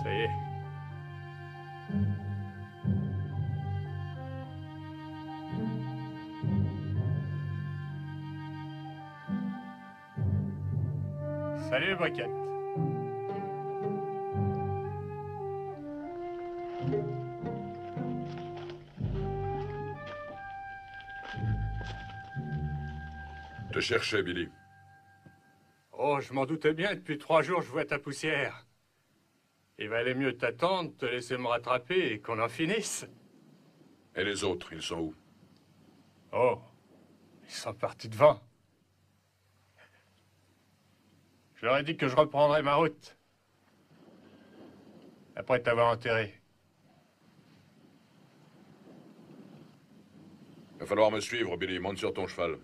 Ça y est. Salut, Briquette. Te cherchais, Billy. Oh, je m'en doutais bien. Depuis 3 jours, je vois ta poussière. Il valait mieux t'attendre, te laisser me rattraper et qu'on en finisse. Et les autres, ils sont où? Oh, ils sont partis devant. Je leur ai dit que je reprendrais ma route. Après t'avoir enterré. Va falloir me suivre, Billy. Monte sur ton cheval.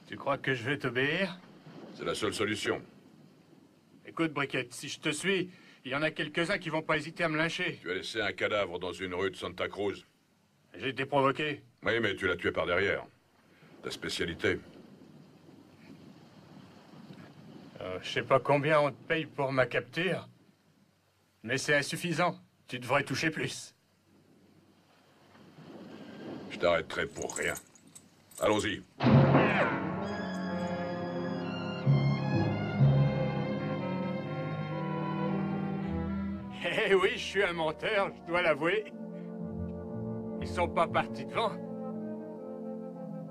Tu crois que je vais t'obéir? C'est la seule solution. Écoute, Briquette, si je te suis, il y en a quelques-uns qui vont pas hésiter à me lyncher. Tu as laissé un cadavre dans une rue de Santa Cruz. J'ai été provoqué. Oui, mais tu l'as tué par derrière. Ta spécialité. Je sais pas combien on te paye pour ma capture, mais c'est insuffisant. Tu devrais toucher plus. Je t'arrêterai pour rien. Allons-y. Eh oui, je suis un menteur, je dois l'avouer. Ils sont pas partis devant.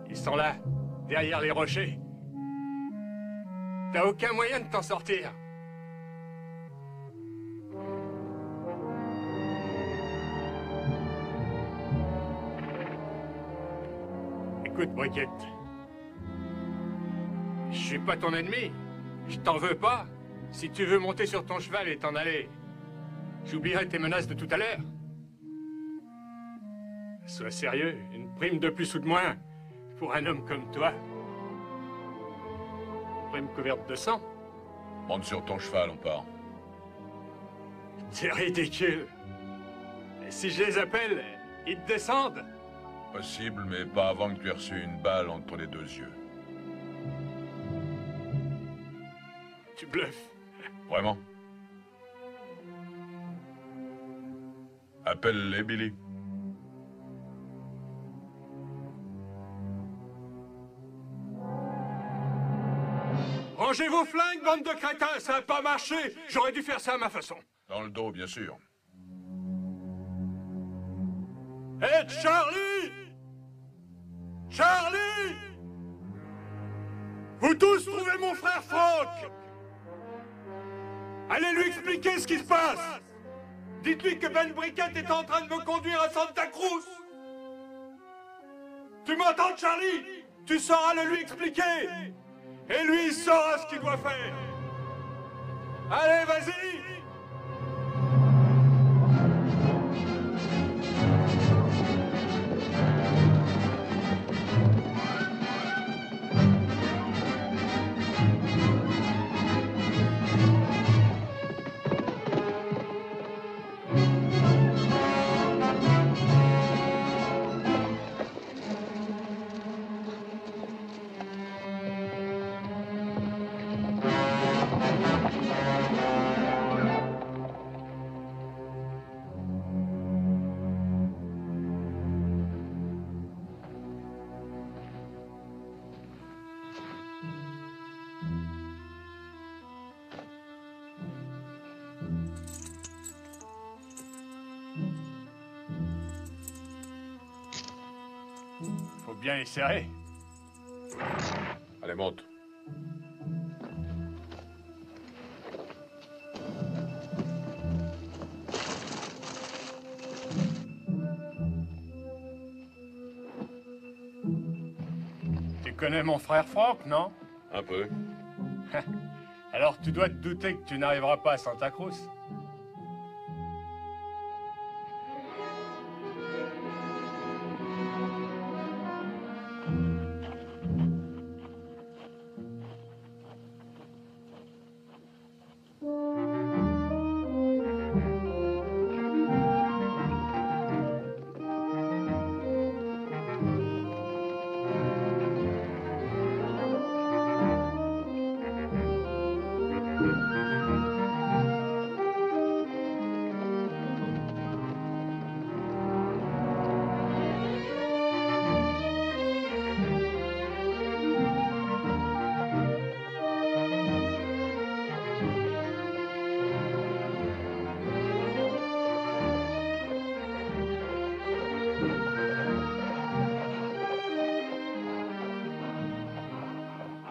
Ils sont là, derrière les rochers. T'as aucun moyen de t'en sortir. Écoute, Briquette. Je suis pas ton ennemi. Je t'en veux pas. Si tu veux monter sur ton cheval et t'en aller, j'oublierai tes menaces de tout à l'heure. Sois sérieux, une prime de plus ou de moins pour un homme comme toi. Prime couverte de sang. Monte sur ton cheval, on part. C'est ridicule. Et si je les appelle, ils te descendent. Possible, mais pas avant que tu aies reçu une balle entre les 2 yeux. Tu bluffes. Vraiment? Appelle-les, Billy. Rangez vos flingues, bande de crétins, ça n'a pas marché. J'aurais dû faire ça à ma façon. Dans le dos, bien sûr. Hé, Charlie! Charlie! Vous tous trouvez mon frère Franck! Allez lui expliquer ce qui se passe! Dites-lui que Ben Briquette est en train de me conduire à Santa Cruz! Tu m'entends, Charlie? Tu sauras le lui expliquer! Et lui, il saura ce qu'il doit faire! Allez, vas-y! Faut bien les serrer. Allez, monte. Tu connais mon frère Franck, non? Un peu. Alors tu dois te douter que tu n'arriveras pas à Santa Cruz.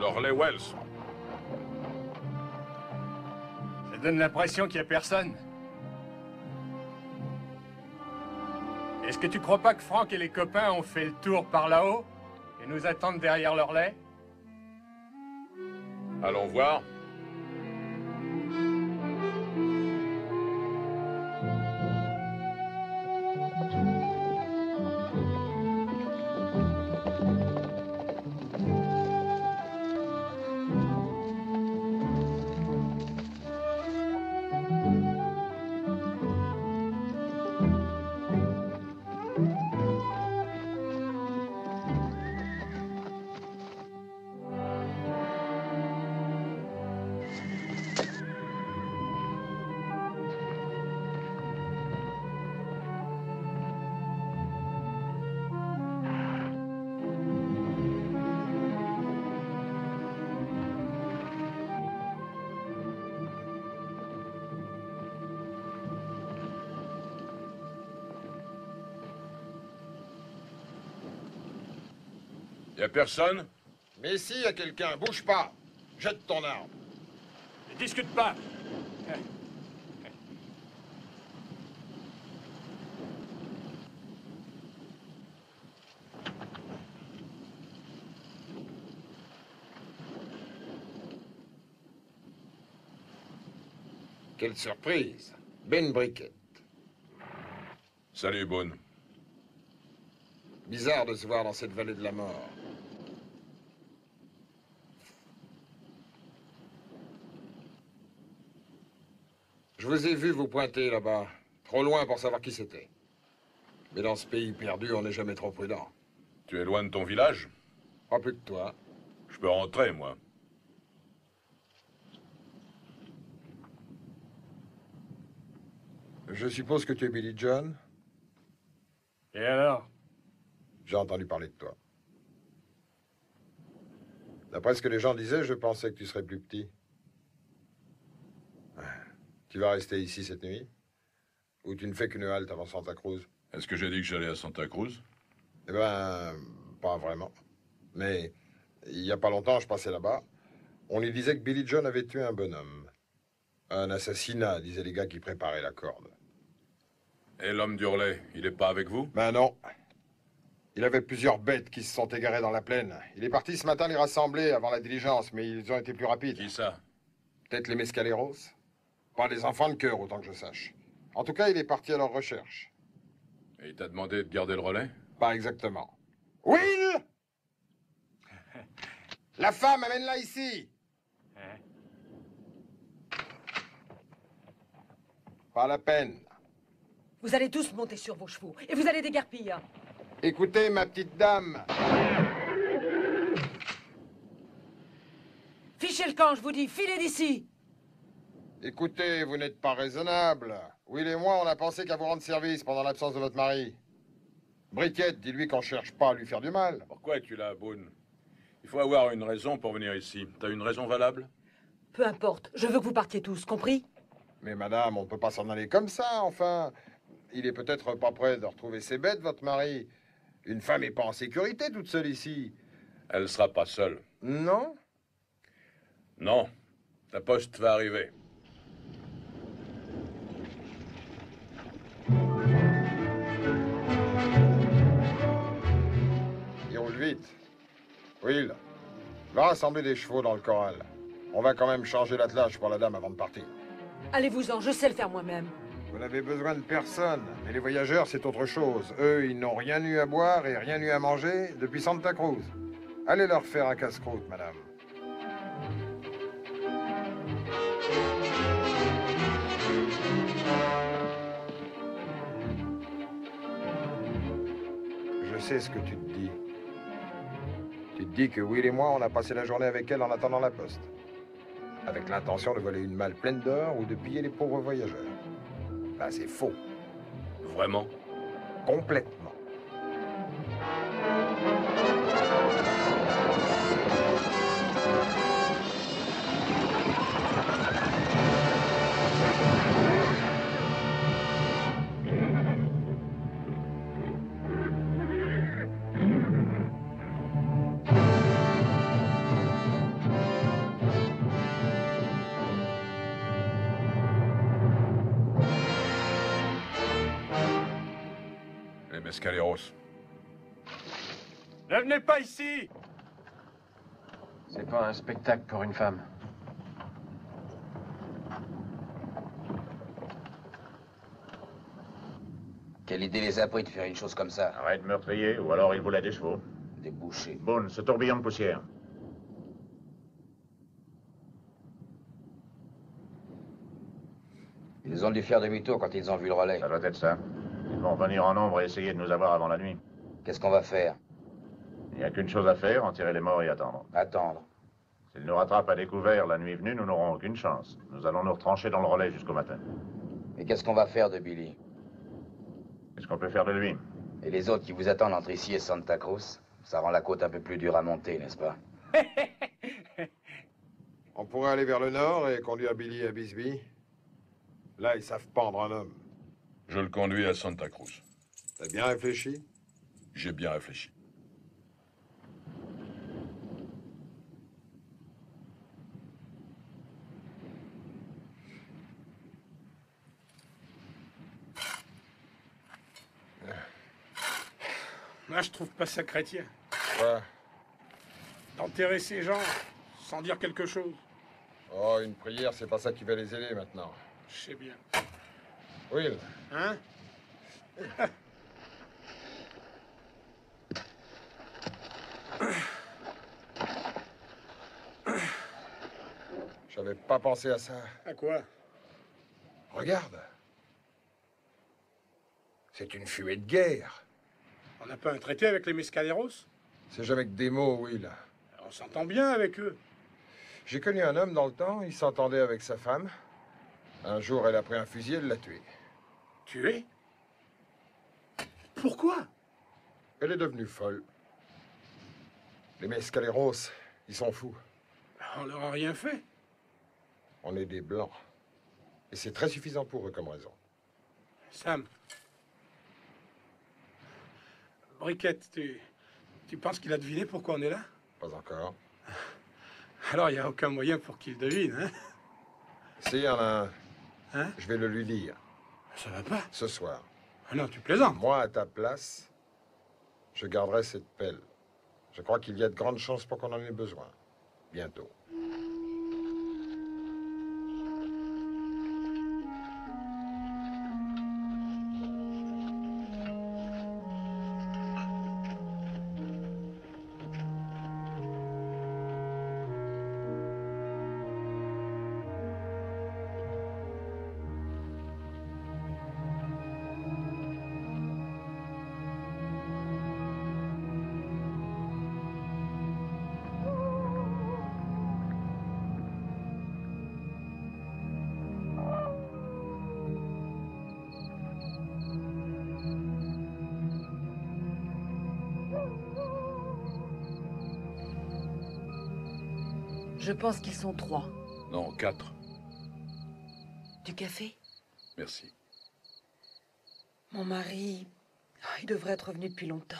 L'Orley Wells. Ça donne l'impression qu'il n'y a personne. Est-ce que tu crois pas que Franck et les copains ont fait le tour par là-haut et nous attendent derrière leur lait? Allons voir. Y a personne? Mais si, y a quelqu'un, bouge pas. Jette ton arme. Ne discute pas. Quelle surprise. Ben Briquette. Salut, Boone. Bizarre de se voir dans cette vallée de la mort. Je vous ai vu vous pointer là-bas. Trop loin pour savoir qui c'était. Mais dans ce pays perdu, on n'est jamais trop prudent. Tu es loin de ton village? Pas plus que toi. Je peux rentrer, moi. Je suppose que tu es Billy John? Et alors? J'ai entendu parler de toi. D'après ce que les gens disaient, je pensais que tu serais plus petit. Tu vas rester ici cette nuit? Ou tu ne fais qu'une halte avant Santa Cruz? Est-ce que j'ai dit que j'allais à Santa Cruz? Eh ben, pas vraiment. Mais il y a pas longtemps, je passais là-bas. On y disait que Billy John avait tué un bonhomme. Un assassinat, disaient les gars qui préparaient la corde. Et l'homme d'Hurley, il est pas avec vous? Ben non. Il avait plusieurs bêtes qui se sont égarées dans la plaine. Il est parti ce matin les rassembler avant la diligence, mais ils ont été plus rapides. Qui ça? Peut-être les Mescaleros? Pas des enfants de cœur, autant que je sache. En tout cas, il est parti à leur recherche. Et il t'a demandé de garder le relais? Pas exactement. Will! La femme, amène-la ici! Pas la peine. Vous allez tous monter sur vos chevaux et vous allez déguerpir. Écoutez, ma petite dame. Fichez le camp, je vous dis, filez d'ici. Écoutez, vous n'êtes pas raisonnable. Will et moi, on a pensé qu'à vous rendre service pendant l'absence de votre mari. Briquette, dis-lui qu'on cherche pas à lui faire du mal. Pourquoi es-tu là, Boone? Il faut avoir une raison pour venir ici. T'as une raison valable? Peu importe, je veux que vous partiez tous, compris? Mais madame, on ne peut pas s'en aller comme ça, enfin. Il est peut-être pas prêt de retrouver ses bêtes, votre mari. Une femme n'est pas en sécurité toute seule ici. Elle sera pas seule. Non? Non. La poste va arriver. Il roule vite. Will, va rassembler des chevaux dans le corral. On va quand même changer l'attelage pour la dame avant de partir. Allez-vous-en, je sais le faire moi-même. Vous n'avez besoin de personne. Mais les voyageurs, c'est autre chose. Eux, ils n'ont rien eu à boire et rien eu à manger depuis Santa Cruz. Allez leur faire un casse-croûte, madame. Je sais ce que tu te dis. Tu te dis que Will et moi, on a passé la journée avec elle en attendant la poste. Avec l'intention de voler une malle pleine d'or ou de piller les pauvres voyageurs. Ben, c'est faux. Vraiment? Complètement. Les Mescaleros. Ne venez pas ici! C'est pas un spectacle pour une femme. Quelle idée les a pris de faire une chose comme ça? Arrête meurtrier, ou alors il voulait des chevaux. Des bouchers. Boone, ce tourbillon de poussière. Ils ont dû faire demi-tour quand ils ont vu le relais. Ça doit être ça. Ils vont venir en nombre et essayer de nous avoir avant la nuit. Qu'est-ce qu'on va faire? Il n'y a qu'une chose à faire, en tirer les morts et attendre. Attendre. S'ils nous rattrapent à découvert la nuit venue, nous n'aurons aucune chance. Nous allons nous retrancher dans le relais jusqu'au matin. Et qu'est-ce qu'on va faire de Billy? Qu'est-ce qu'on peut faire de lui? Et les autres qui vous attendent entre ici et Santa Cruz? Ça rend la côte un peu plus dure à monter, n'est-ce pas? On pourrait aller vers le nord et conduire Billy à Bisbee. Là, ils savent pendre un homme. Je le conduis à Santa Cruz. T'as bien réfléchi? J'ai bien réfléchi. Moi, je trouve pas ça chrétien. Quoi? D'enterrer ces gens sans dire quelque chose. Oh, une prière, c'est pas ça qui va les aider maintenant. Je sais bien. Will, Hein? j'avais pas pensé à ça. À quoi? Regarde. C'est une fumée de guerre. On n'a pas un traité avec les Mescaleros? C'est jamais que des mots, Will. On s'entend bien avec eux. J'ai connu un homme dans le temps, il s'entendait avec sa femme. Un jour, elle a pris un fusil, elle l'a tué. Tué? Pourquoi? Elle est devenue folle. Les Mescaleros, ils sont fous. On leur a rien fait. On est des Blancs. Et c'est très suffisant pour eux comme raison. Sam. Briquette, tu penses qu'il a deviné pourquoi on est là? Pas encore. Alors, il n'y a aucun moyen pour qu'il devine, hein? S'il y en a un, Hein? je vais le lui dire. Ça va pas. Ce soir. Ah non, tu plaisantes. Moi, à ta place, je garderai cette pelle. Je crois qu'il y a de grandes chances pour qu'on en ait besoin. Bientôt. Je pense qu'ils sont 3. Non, 4. Du café? Merci. Mon mari, il devrait être revenu depuis longtemps.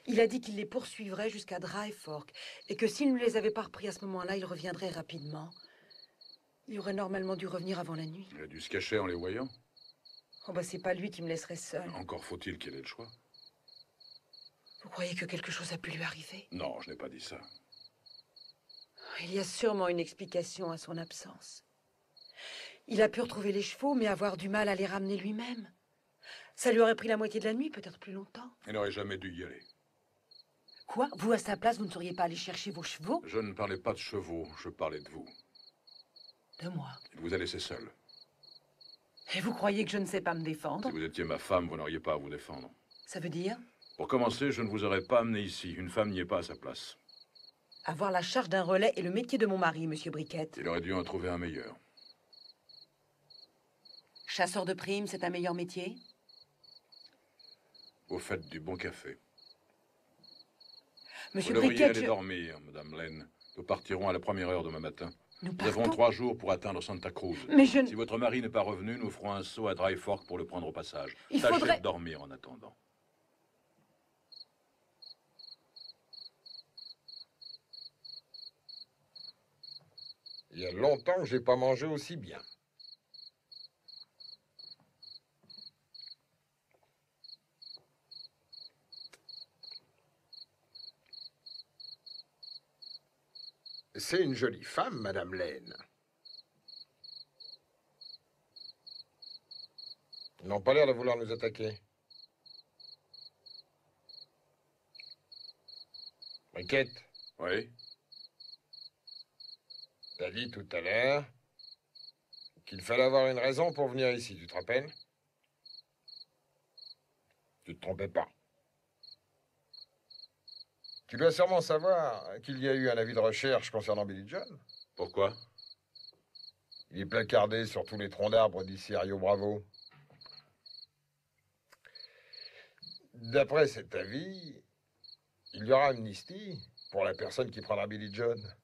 Il a dit qu'il les poursuivrait jusqu'à Dry Fork et que s'il ne les avait pas repris à ce moment-là, il reviendrait rapidement. Il aurait normalement dû revenir avant la nuit. Il a dû se cacher en les voyant. Oh bah c'est pas lui qui me laisserait seul. Encore faut-il qu'il ait le choix. Vous croyez que quelque chose a pu lui arriver? Non, je n'ai pas dit ça. Il y a sûrement une explication à son absence. Il a pu retrouver les chevaux, mais avoir du mal à les ramener lui-même. Ça lui aurait pris la moitié de la nuit, peut-être plus longtemps. Il n'aurait jamais dû y aller. Quoi? Vous, à sa place, vous ne seriez pas allé chercher vos chevaux? Je ne parlais pas de chevaux, je parlais de vous. De moi. Il vous a laissé seul. Et vous croyez que je ne sais pas me défendre? Si vous étiez ma femme, vous n'auriez pas à vous défendre. Ça veut dire? Pour commencer, je ne vous aurais pas amené ici. Une femme n'y est pas à sa place. Avoir la charge d'un relais est le métier de mon mari, monsieur Briquette. Il aurait dû en trouver un meilleur. Chasseur de primes, c'est un meilleur métier? Vous faites du bon café. Monsieur Vous devriez Briquette, aller dormir, Madame Lane. Nous partirons à la première heure demain matin. Nous Nous avons partons? 3 jours pour atteindre Santa Cruz. Mais je ne... Si votre mari n'est pas revenu, nous ferons un saut à Dry Fork pour le prendre au passage. Il Tâchez faudrait... de dormir en attendant. Il y a longtemps que j'ai pas mangé aussi bien. C'est une jolie femme, Madame Lane. Ils n'ont pas l'air de vouloir nous attaquer. Briquette, Oui? t'as dit tout à l'heure qu'il fallait avoir une raison pour venir ici, tu te rappelles? Tu te trompais pas. Tu dois sûrement savoir qu'il y a eu un avis de recherche concernant Billy John. Pourquoi? Il est placardé sur tous les troncs d'arbres d'ici à Rio Bravo. D'après cet avis, il y aura amnistie pour la personne qui prendra Billy John.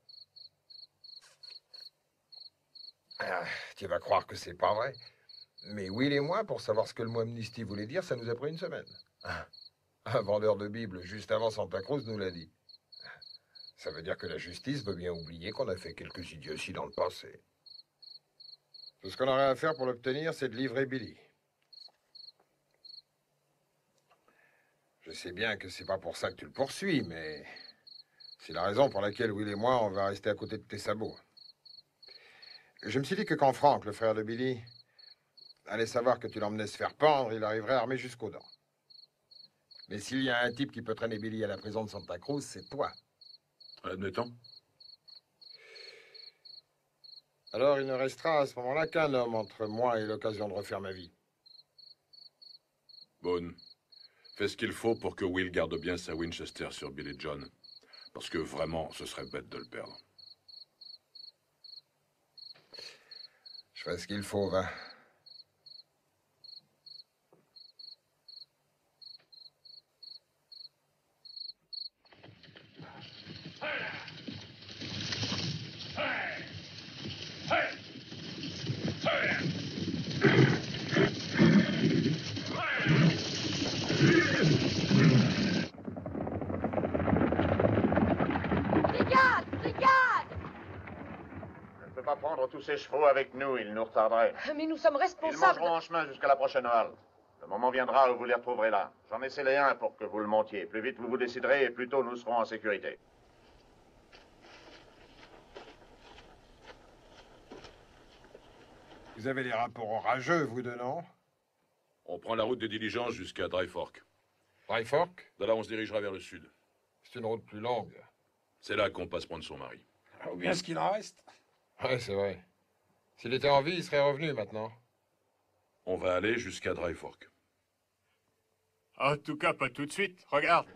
Ah, tu vas croire que c'est pas vrai. Mais Will et moi, pour savoir ce que le mot amnistie voulait dire, ça nous a pris une semaine. Un vendeur de Bible, juste avant Santa Cruz, nous l'a dit. Ça veut dire que la justice veut bien oublier qu'on a fait quelques idioties dans le passé. Tout ce qu'on aurait à faire pour l'obtenir, c'est de livrer Billy. Je sais bien que c'est pas pour ça que tu le poursuis, mais c'est la raison pour laquelle Will et moi, on va rester à côté de tes sabots. Je me suis dit que quand Frank, le frère de Billy, allait savoir que tu l'emmenais se faire pendre, il arriverait armé jusqu'aux dents. Mais s'il y a un type qui peut traîner Billy à la prison de Santa Cruz, c'est toi. Admettons. Alors il ne restera à ce moment-là qu'un homme entre moi et l'occasion de refaire ma vie. Boone, fais ce qu'il faut pour que Will garde bien sa Winchester sur Billy John. Parce que vraiment, ce serait bête de le perdre. Je fais ce qu'il faut, va. On ne peut pas prendre tous ces chevaux avec nous, ils nous retarderaient. Mais nous sommes Ils responsables. mangeront en chemin jusqu'à la prochaine halte. Le moment viendra où vous les retrouverez là. J'en ai scellé un pour que vous le montiez. Plus vite vous vous déciderez, et plus tôt nous serons en sécurité. Vous avez les rapports orageux, vous deux, non? On prend la route des diligences jusqu'à Dry Fork. Dry Fork? De là, on se dirigera vers le sud. C'est une route plus longue. C'est là qu'on passe prendre son mari. Ou bien ce qu'il en reste. Ouais, c'est vrai. S'il était en vie, il serait revenu maintenant. On va aller jusqu'à Dry Fork. En tout cas, pas tout de suite. Regarde.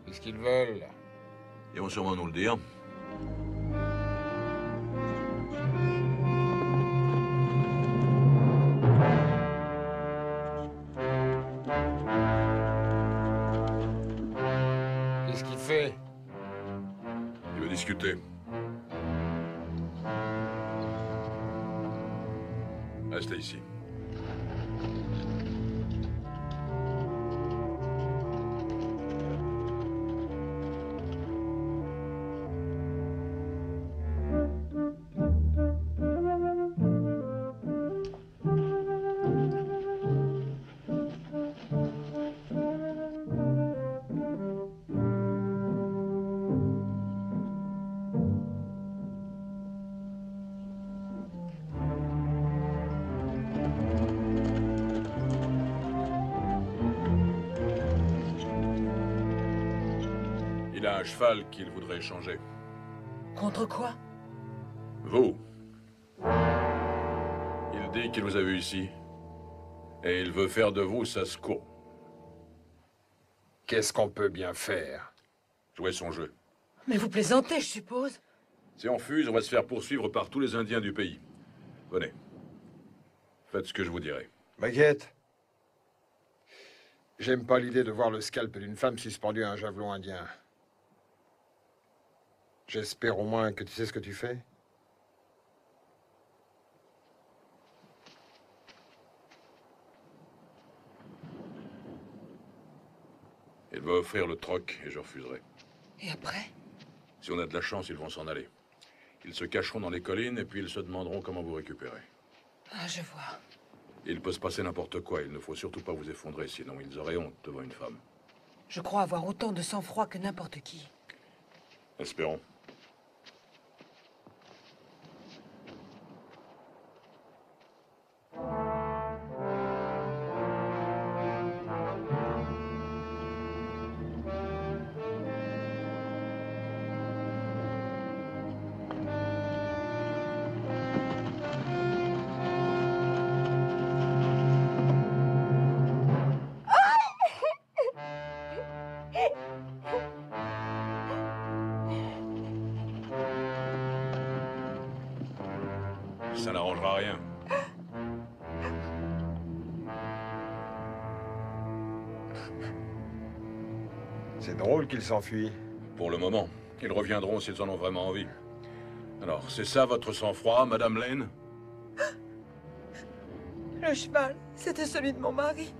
Qu'est-ce qu'ils veulent? Ils vont sûrement nous le dire. Qu'est-ce qu'il fait? Il veut discuter. Restez ici. Il a un cheval qu'il voudrait échanger. Contre quoi? Vous. Il dit qu'il vous a vu ici. Et il veut faire de vous sa squaw. Qu'est-ce qu'on peut bien faire? Jouer son jeu. Mais vous plaisantez, je suppose. Si on fuse, on va se faire poursuivre par tous les Indiens du pays. Venez. Faites ce que je vous dirai. Baguette. J'aime pas l'idée de voir le scalp d'une femme suspendue à un javelot indien. J'espère au moins que tu sais ce que tu fais. Il va offrir le troc et je refuserai. Et après? Si on a de la chance, ils vont s'en aller. Ils se cacheront dans les collines et puis ils se demanderont comment vous récupérer. Ah, je vois. Il peut se passer n'importe quoi. Il ne faut surtout pas vous effondrer, sinon ils auraient honte devant une femme. Je crois avoir autant de sang-froid que n'importe qui. Espérons. Ça n'arrangera rien. C'est drôle qu'ils s'enfuient. Pour le moment. Ils reviendront s'ils en ont vraiment envie. Alors, c'est ça votre sang-froid, Madame Lane? Le cheval, c'était celui de mon mari.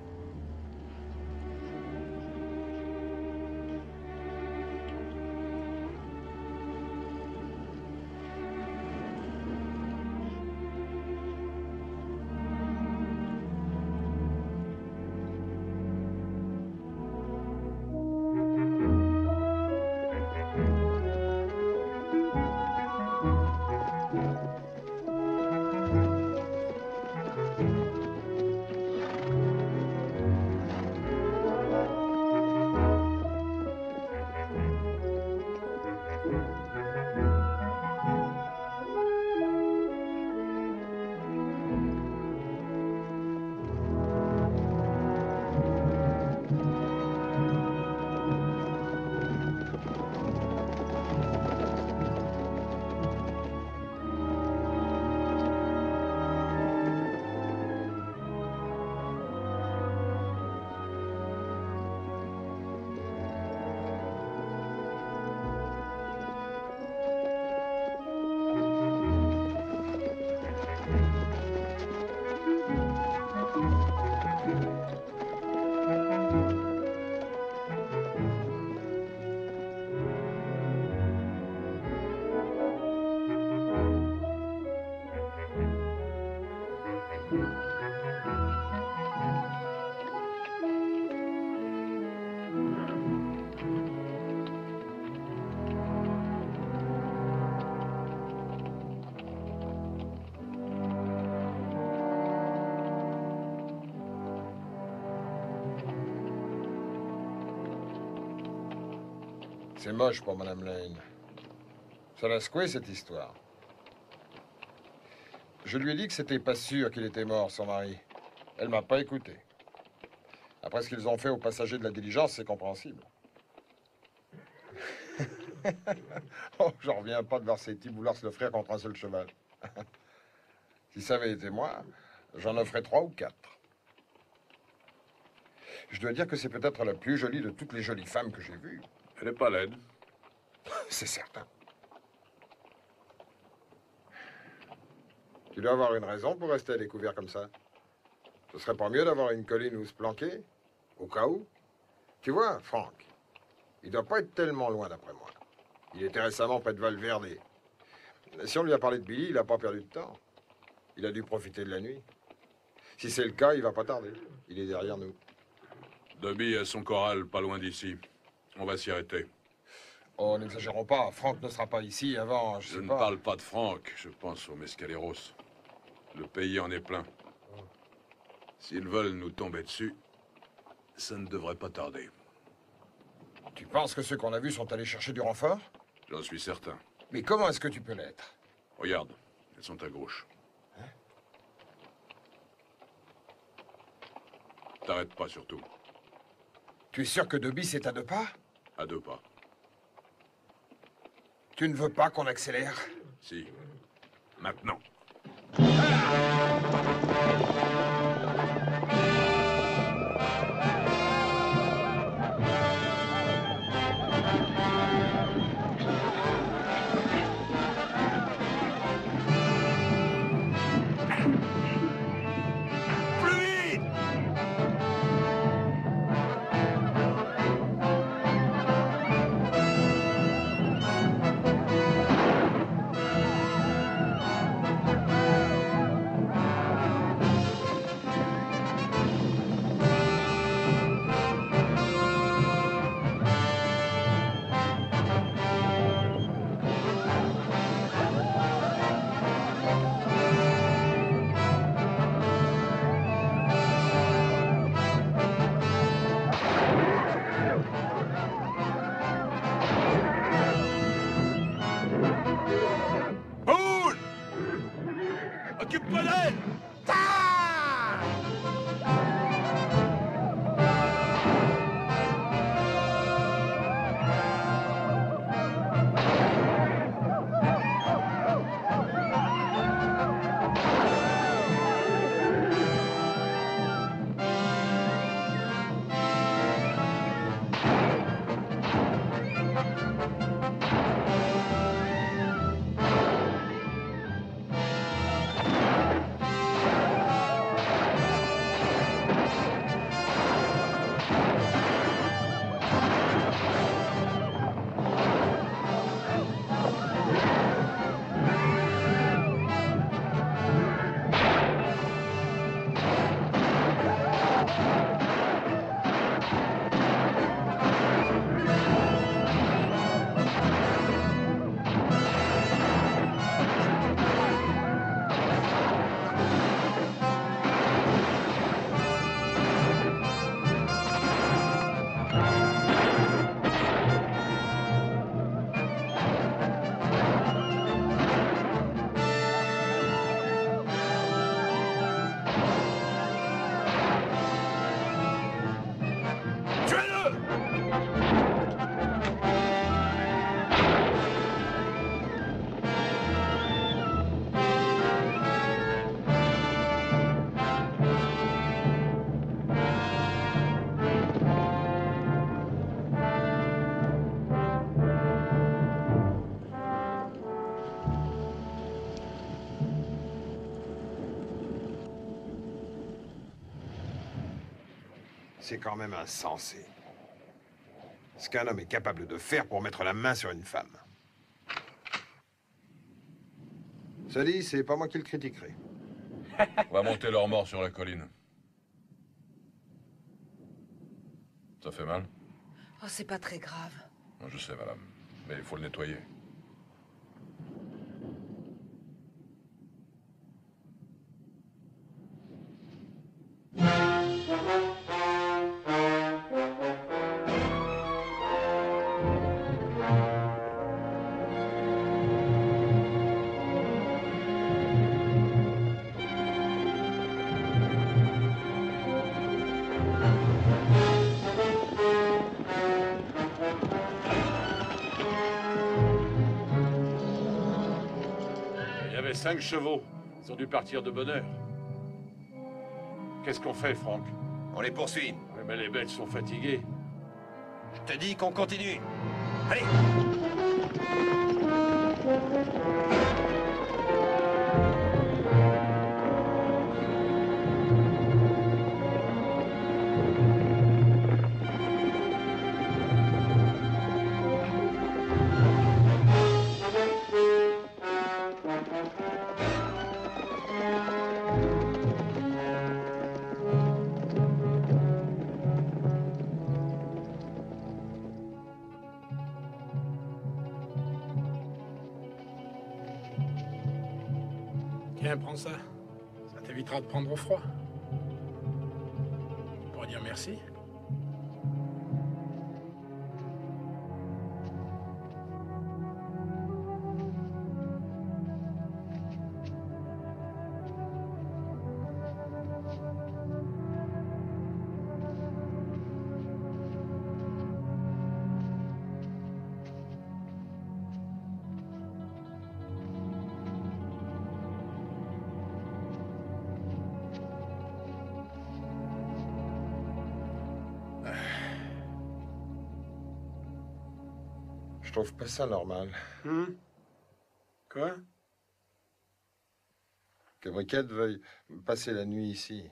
C'est moche pour Madame Lane. Ça l'a secoué, cette histoire. Je lui ai dit que c'était pas sûr qu'il était mort, son mari. Elle m'a pas écouté. Après ce qu'ils ont fait aux passagers de la diligence, c'est compréhensible. Oh, j'en reviens pas de voir ces types vouloir se l'offrir contre un seul cheval. Si ça avait été moi, j'en offrais 3 ou 4. Je dois dire que c'est peut-être la plus jolie de toutes les jolies femmes que j'ai vues. Elle n'est pas laide. C'est certain. Tu dois avoir une raison pour rester à découvert comme ça. Ce serait pas mieux d'avoir une colline où se planquer, au cas où. Tu vois, Frank, il doit pas être tellement loin d'après moi. Il était récemment près de Valverde. Si on lui a parlé de Billy, il n'a pas perdu de temps. Il a dû profiter de la nuit. Si c'est le cas, il va pas tarder. Il est derrière nous. Dobby a son corral pas loin d'ici. On va s'y arrêter. Oh, n'exagérons pas. Frank ne sera pas ici avant, Je ne parle pas de Frank, je pense aux Mescaleros. Le pays en est plein. S'ils veulent nous tomber dessus, ça ne devrait pas tarder. Tu penses que ceux qu'on a vus sont allés chercher du renfort? J'en suis certain. Mais comment est-ce que tu peux l'être? Regarde, elles sont à gauche. T'arrêtes pas surtout. Tu es sûr que Dobby c'est à 2 pas? À 2 pas. Tu ne veux pas qu'on accélère? Si. Maintenant. Occupe-toi d'elle! C'est quand même insensé. Ce qu'un homme est capable de faire pour mettre la main sur une femme. Ça dit, c'est pas moi qui le critiquerai. On va monter leur mort sur la colline. Ça fait mal? Oh, c'est pas très grave. Je sais, madame. Mais il faut le nettoyer. Il y avait 5 chevaux. Ils ont dû partir de bonne heure. Qu'est-ce qu'on fait, Franck? On les poursuit. Ouais, mais les bêtes sont fatiguées. Je te dis qu'on continue. Allez! Tiens, prends ça. Ça t'évitera de prendre froid. Tu pourras dire merci. Je trouve pas ça normal. Quoi? Que Briquette veuille passer la nuit ici.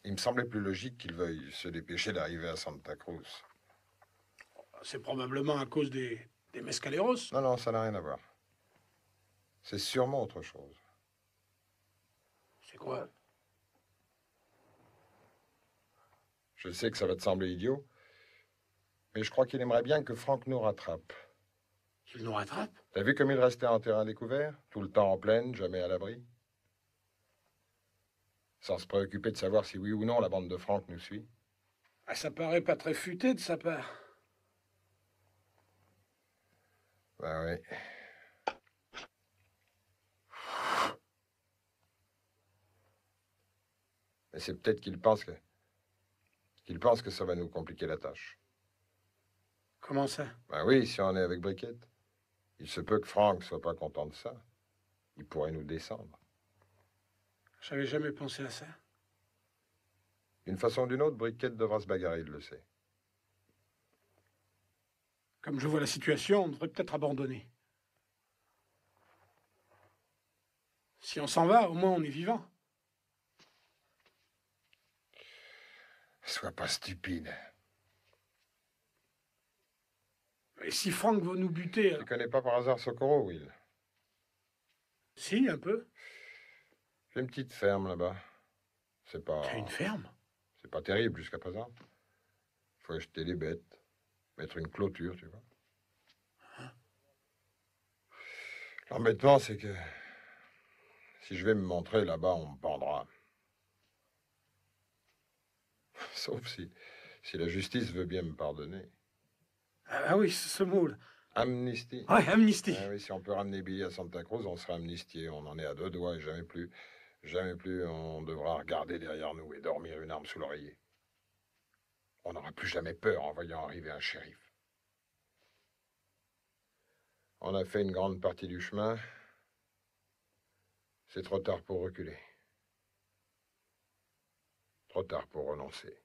Il me semblait plus logique qu'il veuille se dépêcher d'arriver à Santa Cruz. C'est probablement à cause des mescaleros. Non, non, ça n'a rien à voir. C'est sûrement autre chose. C'est quoi? Je sais que ça va te sembler idiot, mais je crois qu'il aimerait bien que Franck nous rattrape. Qu'il nous rattrape? T'as vu comme il restait en terrain découvert? Tout le temps en plaine, jamais à l'abri? Sans se préoccuper de savoir si oui ou non la bande de Franck nous suit. Ah, ça paraît pas très futé de sa part. Ben oui. Mais c'est peut-être qu'il pense que ça va nous compliquer la tâche. Comment ça? Ben oui, si on est avec Briquette. Il se peut que Franck soit pas content de ça. Il pourrait nous descendre. J'avais jamais pensé à ça. D'une façon ou d'une autre, Briquette devra se bagarrer, il le sait. Comme je vois la situation, on devrait peut-être abandonner. Si on s'en va, au moins on est vivant. Sois pas stupide. Et si Franck veut nous buter... Tu connais pas par hasard Socorro, Will? Si, un peu. J'ai une petite ferme là-bas. C'est pas... T'as une ferme? C'est pas terrible jusqu'à présent. Faut acheter des bêtes. Mettre une clôture, tu vois. L'embêtement, c'est que... si je vais me montrer là-bas, on me pendra. Sauf si la justice veut bien me pardonner. Ah oui, ce mot-là. Amnistie. Ouais, amnistie. Ah oui, si on peut ramener Billy à Santa Cruz, on sera amnistié. On en est à 2 doigts et jamais plus on devra regarder derrière nous et dormir une arme sous l'oreiller. On n'aura plus jamais peur en voyant arriver un shérif. On a fait une grande partie du chemin. C'est trop tard pour reculer. Trop tard pour renoncer.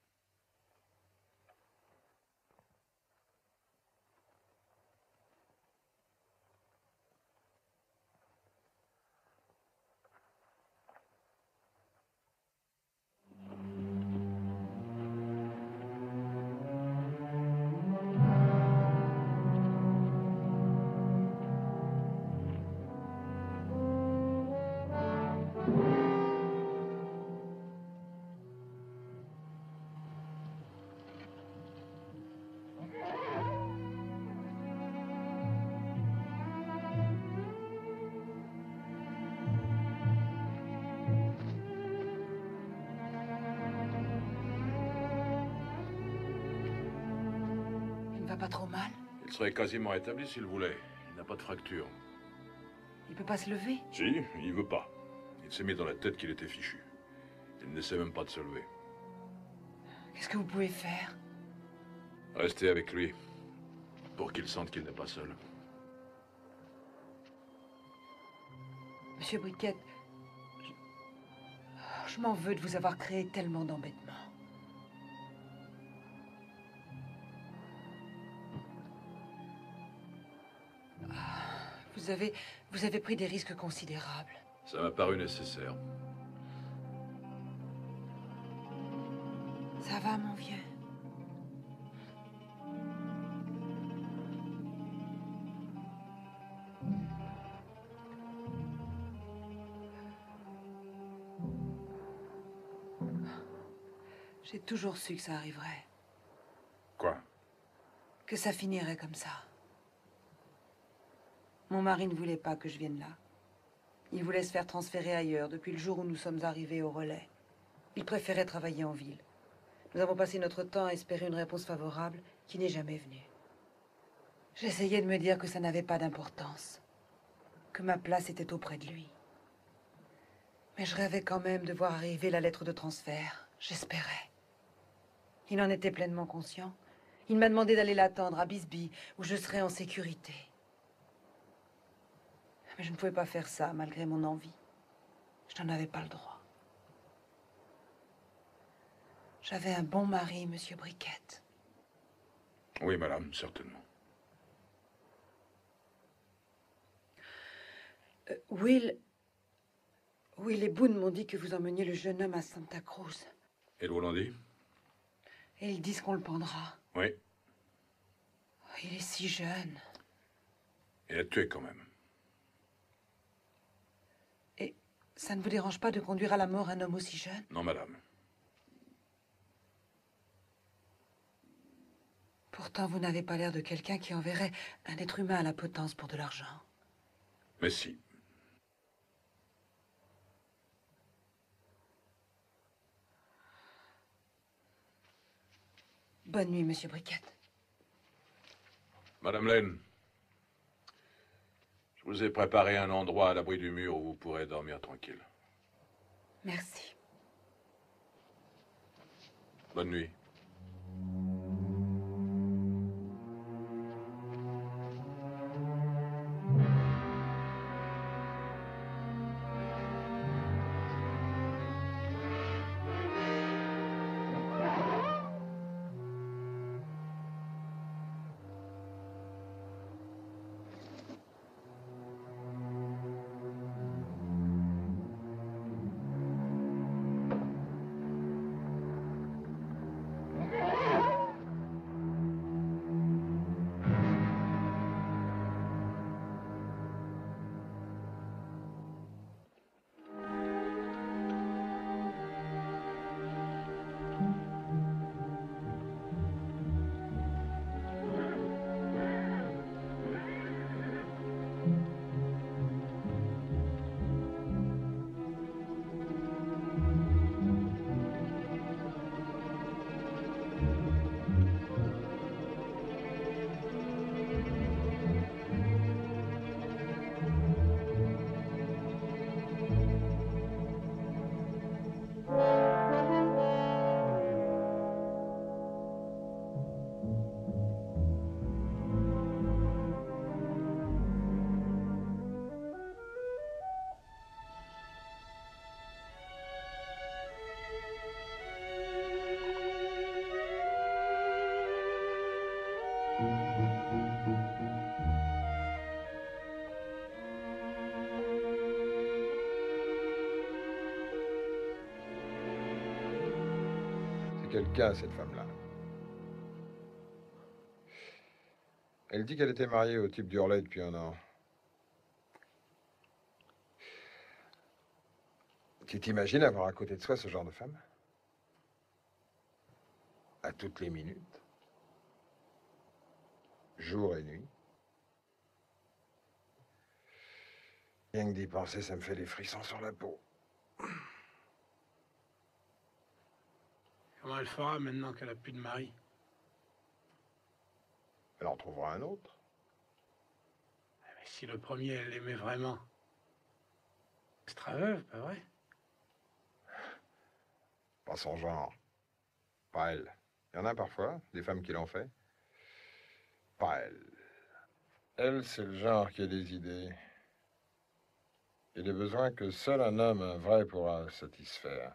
Pas trop mal? Il serait quasiment établi s'il voulait. Il n'a pas de fracture. Il peut pas se lever? Si, il veut pas. Il s'est mis dans la tête qu'il était fichu. Il n'essaie même pas de se lever. Qu'est-ce que vous pouvez faire? Restez avec lui. Pour qu'il sente qu'il n'est pas seul. Monsieur Briquette, je m'en veux de vous avoir créé tellement d'embêtements. Vous avez pris des risques considérables. Ça m'a paru nécessaire. Ça va, mon vieux? J'ai toujours su que ça arriverait. Quoi? Que ça finirait comme ça. Mon mari ne voulait pas que je vienne là. Il voulait se faire transférer ailleurs depuis le jour où nous sommes arrivés au relais. Il préférait travailler en ville. Nous avons passé notre temps à espérer une réponse favorable qui n'est jamais venue. J'essayais de me dire que ça n'avait pas d'importance, que ma place était auprès de lui. Mais je rêvais quand même de voir arriver la lettre de transfert. J'espérais. Il en était pleinement conscient. Il m'a demandé d'aller l'attendre à Bisbee, où je serais en sécurité. Mais je ne pouvais pas faire ça, malgré mon envie. Je n'en avais pas le droit. J'avais un bon mari, Monsieur Briquette. Oui, madame, certainement. Will et Boone m'ont dit que vous emmeniez le jeune homme à Santa Cruz. Et ils vous l'ont dit? Et ils disent qu'on le pendra. Oui. Il est si jeune. Et a tué quand même. Et ça ne vous dérange pas de conduire à la mort un homme aussi jeune? Non, madame. Pourtant, vous n'avez pas l'air de quelqu'un qui enverrait un être humain à la potence pour de l'argent. Mais si. Bonne nuit, Monsieur Briquette. Madame Lane, je vous ai préparé un endroit à l'abri du mur où vous pourrez dormir tranquille. Merci. Bonne nuit. Quelqu'un, cette femme-là. Elle dit qu'elle était mariée au type du relais depuis un an. Tu t'imagines avoir à côté de soi ce genre de femme? À toutes les minutes. Jour et nuit. Rien que d'y penser, ça me fait des frissons sur la peau. Comment elle fera maintenant qu'elle a plus de mari? Elle en trouvera un autre. Mais si le premier, elle l'aimait vraiment. Elle sera veuve, pas vrai? Pas son genre. Pas elle. Il y en a parfois, des femmes qui l'ont fait. Pas elle. Elle, c'est le genre qui a des idées. Et des besoins que seul un homme, un vrai, pourra satisfaire.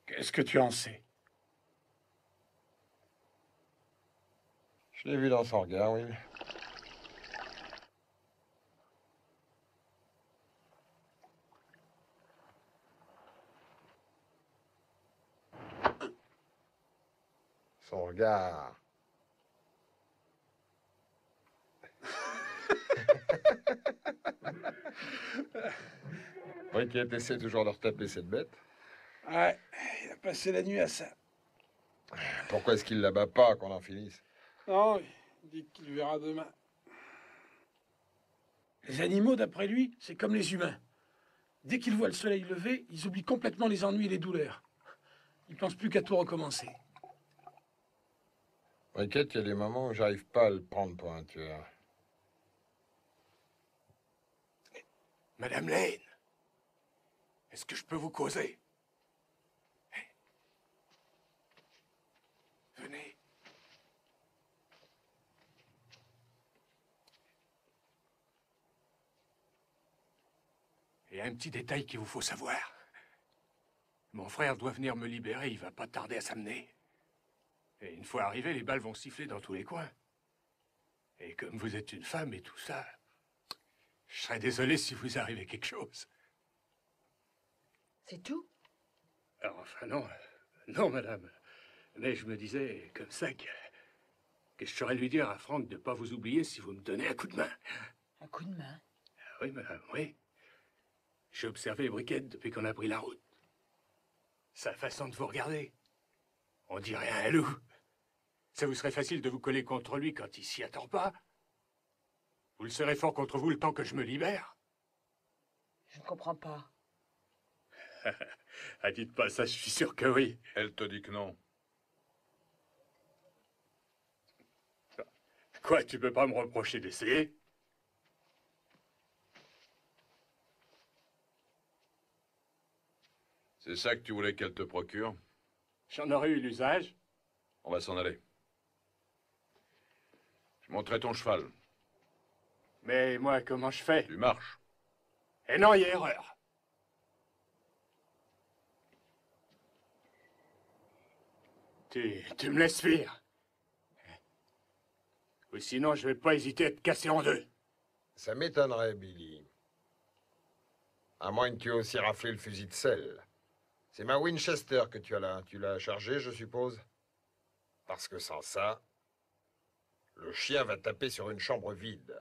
Qu'est-ce que tu en sais? Je l'ai vu dans son regard, Will. Son regard. Oui, qui essaie toujours de retaper cette bête. Ouais, il a passé la nuit à ça. Pourquoi est-ce qu'il la bat pas, qu'on en finisse? Non, il dit qu'il verra demain. Les animaux, d'après lui, c'est comme les humains. Dès qu'ils voient le soleil lever, ils oublient complètement les ennuis et les douleurs. Ils pensent plus qu'à tout recommencer. T'inquiète, il y a des moments où j'arrive pas à le prendre pour un tueur. Madame Lane, est-ce que je peux vous causer? Venez. Il y a un petit détail qu'il vous faut savoir. Mon frère doit venir me libérer, il va pas tarder à s'amener. Et une fois arrivé, les balles vont siffler dans tous les coins. Et comme vous êtes une femme et tout ça, je serais désolé si vous arrivait quelque chose. C'est tout? Alors, enfin, non. Non, madame. Mais je me disais comme ça que je saurais lui dire à Franck de ne pas vous oublier si vous me donnez un coup de main. Un coup de main? Ah oui, madame, oui. J'ai observé Briquette depuis qu'on a pris la route. Sa façon de vous regarder. On dirait un loup. Ça vous serait facile de vous coller contre lui quand il s'y attend pas. Vous le serez fort contre vous le temps que je me libère. Je ne comprends pas. Ah, dites pas ça, je suis sûr que oui. Elle te dit que non. Quoi, tu peux pas me reprocher d'essayer? C'est ça que tu voulais qu'elle te procure? J'en aurais eu l'usage. On va s'en aller. Je monterai ton cheval. Mais moi, comment je fais? Tu marches. Eh non, il y a erreur. Tu me laisses fuir. Ou sinon, je vais pas hésiter à te casser en deux. Ça m'étonnerait, Billy. À moins que tu aies aussi raflé le fusil de sel. C'est ma Winchester que tu as là. Tu l'as chargée, je suppose? Parce que sans ça, le chien va taper sur une chambre vide.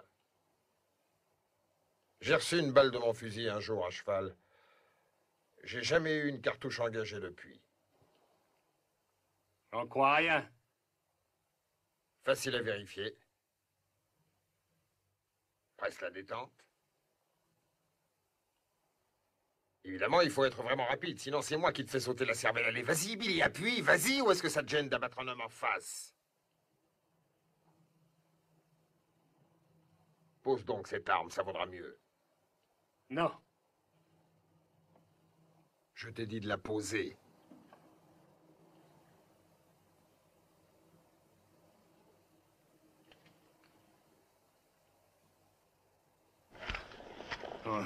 J'ai reçu une balle de mon fusil un jour à cheval. J'ai jamais eu une cartouche engagée depuis. J'en crois rien. Facile à vérifier. Presse la détente. Évidemment, il faut être vraiment rapide, sinon c'est moi qui te fais sauter la cervelle. Allez, vas-y, Billy, appuie, vas-y, ou est-ce que ça te gêne d'abattre un homme en face? Pose donc cette arme, ça vaudra mieux. Non. Je t'ai dit de la poser. Ouais.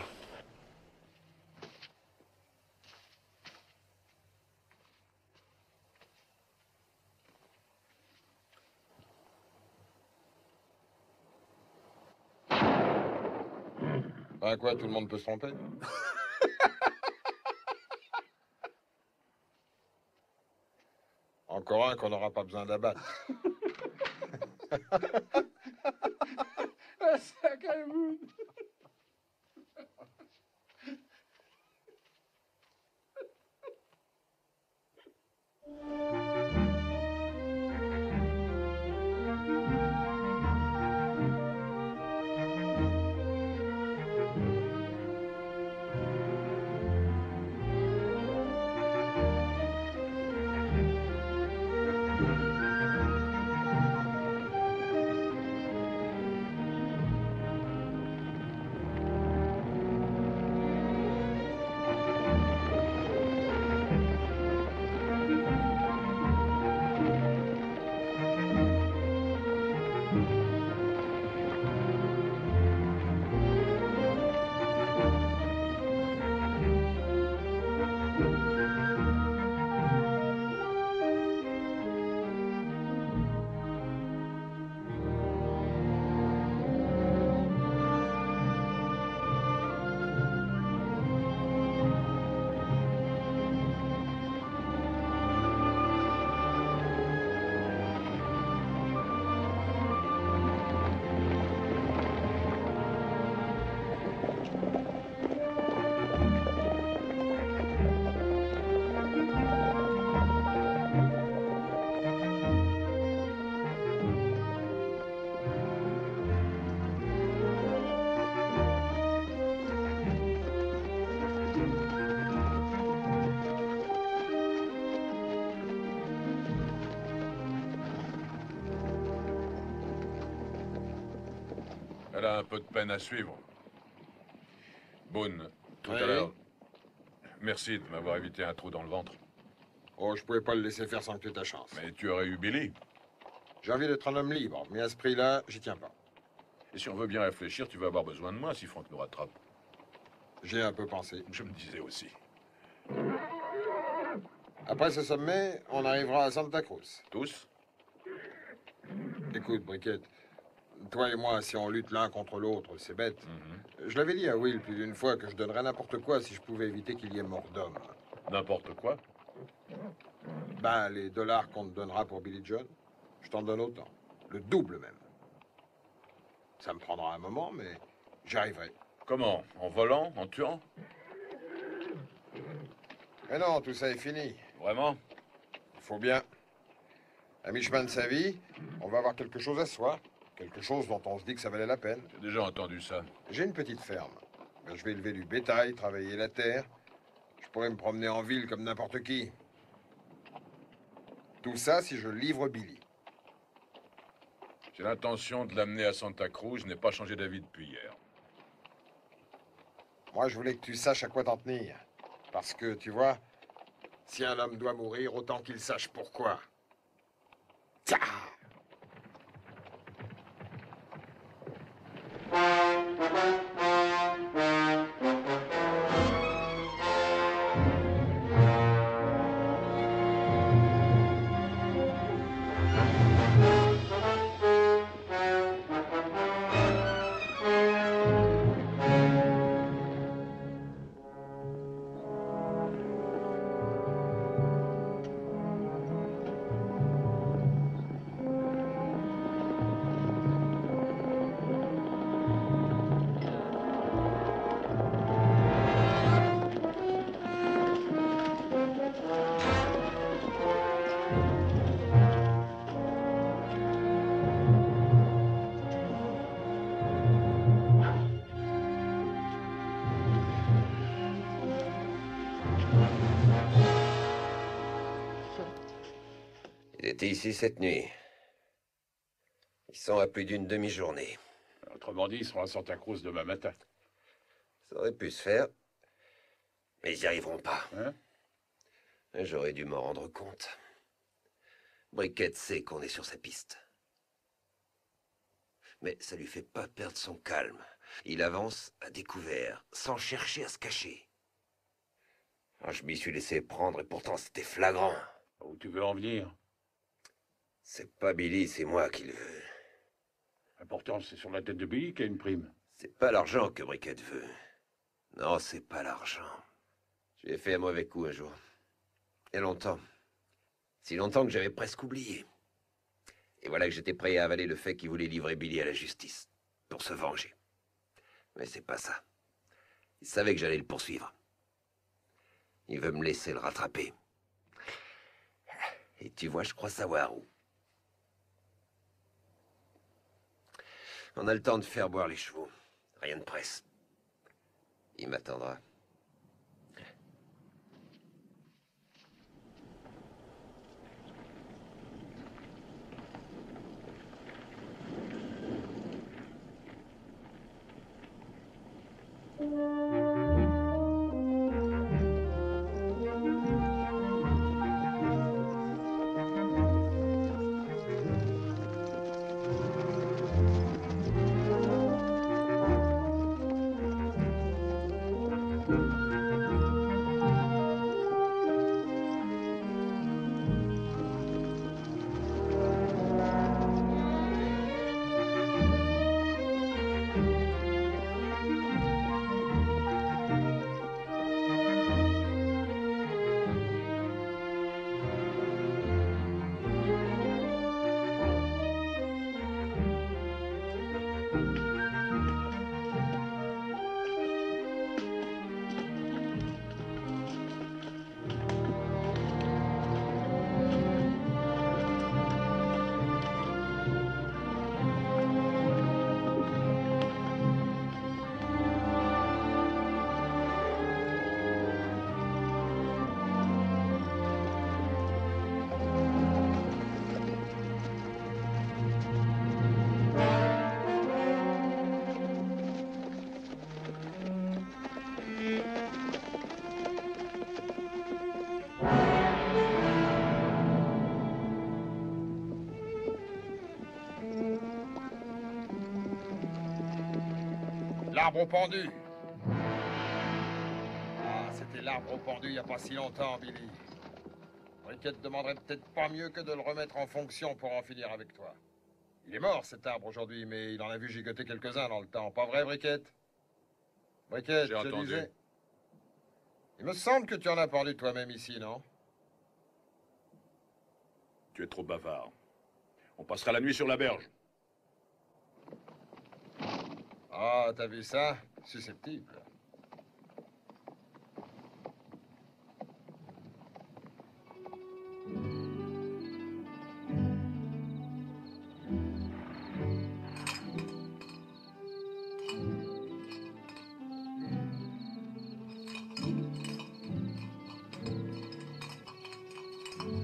Ah quoi, tout le monde peut se tromper? Encore un qu'on n'aura pas besoin d'abattre. Sacré mood. Elle a un peu de peine à suivre. Boone, tout Oui. à l'heure, merci de m'avoir évité un trou dans le ventre. Oh, je pouvais pas le laisser faire sans que tu aies ta chance. Mais tu aurais eu Billy. J'ai envie d'être un homme libre, mais à ce prix-là, j'y tiens pas. Et si on veut bien réfléchir, tu vas avoir besoin de moi si Franck nous rattrape. J'ai un peu pensé. Je me disais aussi. Après ce sommet, on arrivera à Santa Cruz. Tous? Écoute, Briquette, toi et moi, si on lutte l'un contre l'autre, c'est bête. Je l'avais dit à Will plus d'une fois que je donnerais n'importe quoi si je pouvais éviter qu'il y ait mort d'homme. N'importe quoi? Ben, les dollars qu'on te donnera pour Billy John, je t'en donne autant. Le double même. Ça me prendra un moment, mais j'y arriverai. Comment? En volant? En tuant? Mais non, tout ça est fini. Vraiment? Il faut bien. À mi-chemin de sa vie, on va avoir quelque chose à soi. Quelque chose dont on se dit que ça valait la peine. J'ai déjà entendu ça. J'ai une petite ferme. Ben, je vais élever du bétail, travailler la terre. Je pourrais me promener en ville comme n'importe qui. Tout ça si je livre Billy. J'ai l'intention de l'amener à Santa Cruz. Je n'ai pas changé d'avis depuis hier. Moi, je voulais que tu saches à quoi t'en tenir. Parce que, tu vois, si un homme doit mourir, autant qu'il sache pourquoi. Tcha! Il était ici cette nuit. Ils sont à plus d'une demi-journée. Autrement dit, ils seront à Santa Cruz demain matin. Ça aurait pu se faire, mais ils n'y arriveront pas. Hein? J'aurais dû m'en rendre compte. Briquette sait qu'on est sur sa piste. Mais ça lui fait pas perdre son calme. Il avance à découvert, sans chercher à se cacher. Ah, je m'y suis laissé prendre et pourtant c'était flagrant. Où tu veux en venir? C'est pas Billy, c'est moi qui le veux. Pourtant, c'est sur la tête de Billy qu'il y a une prime. C'est pas l'argent que Briquette veut. Non, c'est pas l'argent. Je lui ai fait un mauvais coup un jour. Il y a longtemps. Si longtemps que j'avais presque oublié. Et voilà que j'étais prêt à avaler le fait qu'il voulait livrer Billy à la justice. Pour se venger. Mais c'est pas ça. Il savait que j'allais le poursuivre. Il veut me laisser le rattraper. Et tu vois, je crois savoir où. On a le temps de faire boire les chevaux. Rien de presse. Il m'attendra. L'arbre au pendu. Ah, c'était l'arbre au pendu il n'y a pas si longtemps, Billy. Briquette demanderait peut-être pas mieux que de le remettre en fonction pour en finir avec toi. Il est mort, cet arbre, aujourd'hui, mais il en a vu gigoter quelques-uns dans le temps. Pas vrai, Briquette? Briquette, J'ai je entendu. disais... Il me semble que tu en as pendu toi-même ici, non? Tu es trop bavard. On passera la nuit sur la berge. Ah, t'as vu ça? Susceptible.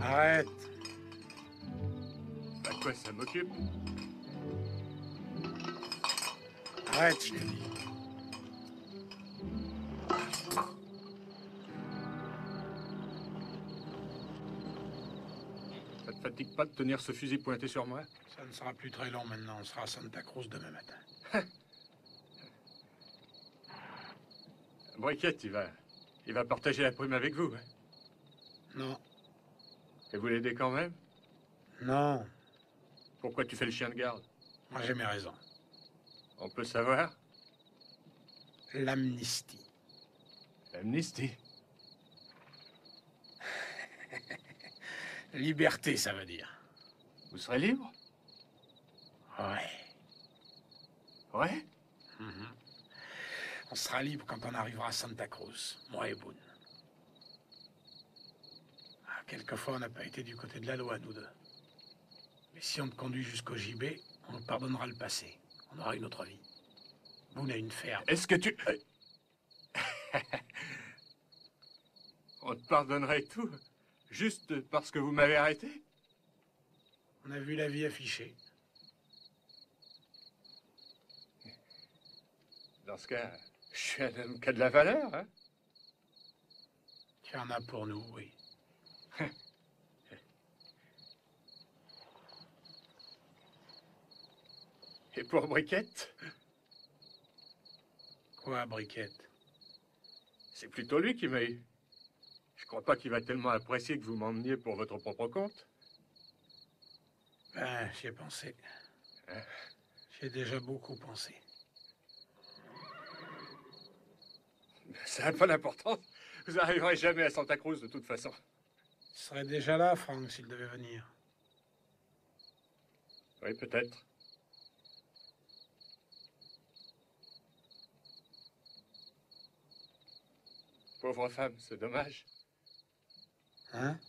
Arrête. Bah quoi, ça m'occupe? Arrête, je te dis. Ça te fatigue pas de tenir ce fusil pointé sur moi? Ça ne sera plus très long maintenant. On sera à Santa Cruz demain matin. Briquette, il va partager la prime avec vous. Hein? Non. Et vous l'aidez quand même? Non. Pourquoi tu fais le chien de garde? Moi, j'ai mes raisons. On peut savoir? L'amnistie. L'amnistie? Liberté, ça veut dire. Vous serez libre? Ouais. Ouais? Mhm. On sera libre quand on arrivera à Santa Cruz, moi et Boone. Ah, quelquefois, on n'a pas été du côté de la loi, nous deux. Mais si on te conduit jusqu'au gibet, on te pardonnera le passé. On aura une autre vie. Boone a une ferme. Est-ce que tu... On te pardonnerait tout, juste parce que vous m'avez arrêté? On a vu la vie affichée. Dans ce cas, je suis un homme qui a de la valeur, hein? Tu en as pour nous, oui. Et pour Briquette? Quoi, Briquette? C'est plutôt lui qui m'a eu. Je crois pas qu'il va tellement apprécier que vous m'emmeniez pour votre propre compte. Ben, j'y ai pensé. J'y ai déjà beaucoup pensé. Ça n'a pas d'importance. Vous n'arriverez jamais à Santa Cruz de toute façon. Tu serais déjà là, Frank, s'il devait venir. Oui, peut-être. Pauvre femme, c'est dommage. Hein?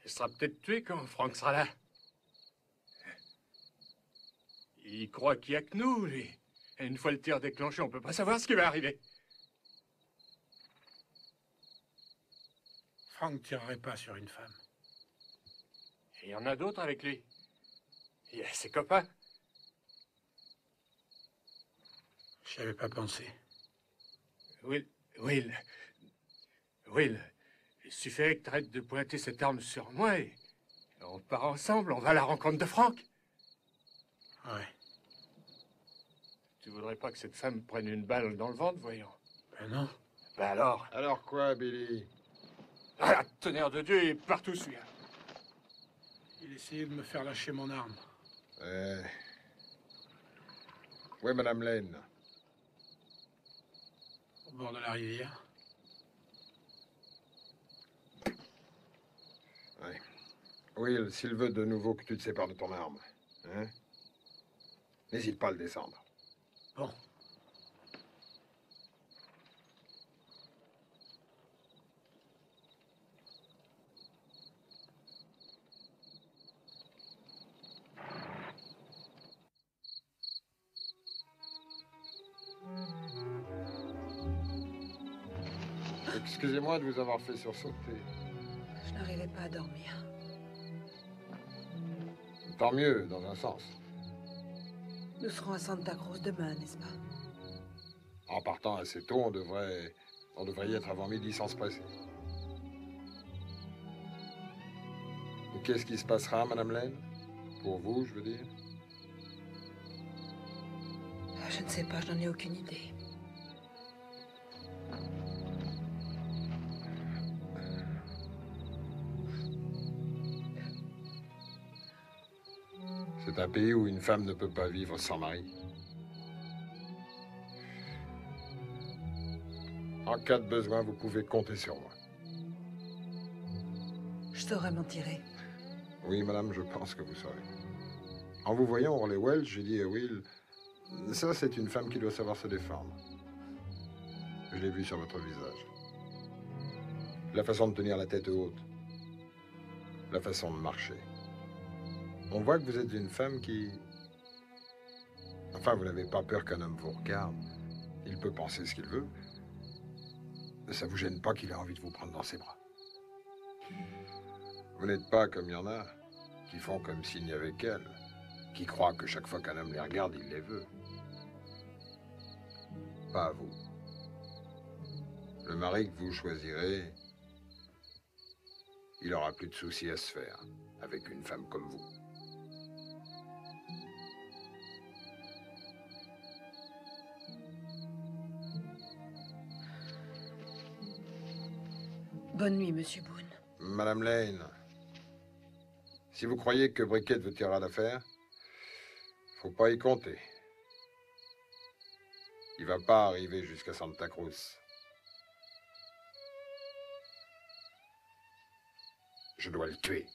Elle sera peut-être tuée quand Frank sera là. Il croit qu'il n'y a que nous, lui. Et une fois le tir déclenché, on peut pas savoir ce qui va arriver. Frank ne tirerait pas sur une femme. Et il y en a d'autres avec lui. Il y a ses copains. J'y avais pas pensé. Will, il suffirait que tu arrêtes de pointer cette arme sur moi et on part ensemble, on va à la rencontre de Frank. Ouais. Tu voudrais pas que cette femme prenne une balle dans le ventre, voyons? Ben non. Ben alors? Alors quoi, Billy? Ah, la tonnerre de Dieu, il est partout, celui-là. Il essayait de me faire lâcher mon arme. Oui, Madame Lane. Au bord de la rivière. Oui. Will, s'il veut de nouveau que tu te sépares de ton arme, hein? N'hésite pas à le descendre. Bon. Excusez-moi de vous avoir fait sursauter. Je n'arrivais pas à dormir. Tant mieux, dans un sens. Nous serons à Santa Cruz demain, n'est-ce pas? En partant assez tôt, on devrait y être avant midi sans se presser. Et qu'est-ce qui se passera, Madame Lane? Pour vous, je veux dire? Je ne sais pas, je n'en ai aucune idée. C'est un pays où une femme ne peut pas vivre sans mari. En cas de besoin, vous pouvez compter sur moi. Je saurais m'en tirer. Oui, madame, je pense que vous saurez. En vous voyant hurler Wells, j'ai dit à Will, ça, c'est une femme qui doit savoir se défendre. Je l'ai vu sur votre visage. La façon de tenir la tête haute. La façon de marcher. On voit que vous êtes une femme qui... Enfin, vous n'avez pas peur qu'un homme vous regarde. Il peut penser ce qu'il veut. Ça vous gêne pas qu'il ait envie de vous prendre dans ses bras. Vous n'êtes pas comme il y en a, qui font comme s'il n'y avait qu'elle, qui croient que chaque fois qu'un homme les regarde, il les veut. Pas à vous. Le mari que vous choisirez, il aura plus de soucis à se faire avec une femme comme vous. Bonne nuit, Monsieur Boone. Madame Lane, si vous croyez que Brickett vous tirera d'affaire, faut pas y compter. Il va pas arriver jusqu'à Santa Cruz. Je dois le tuer.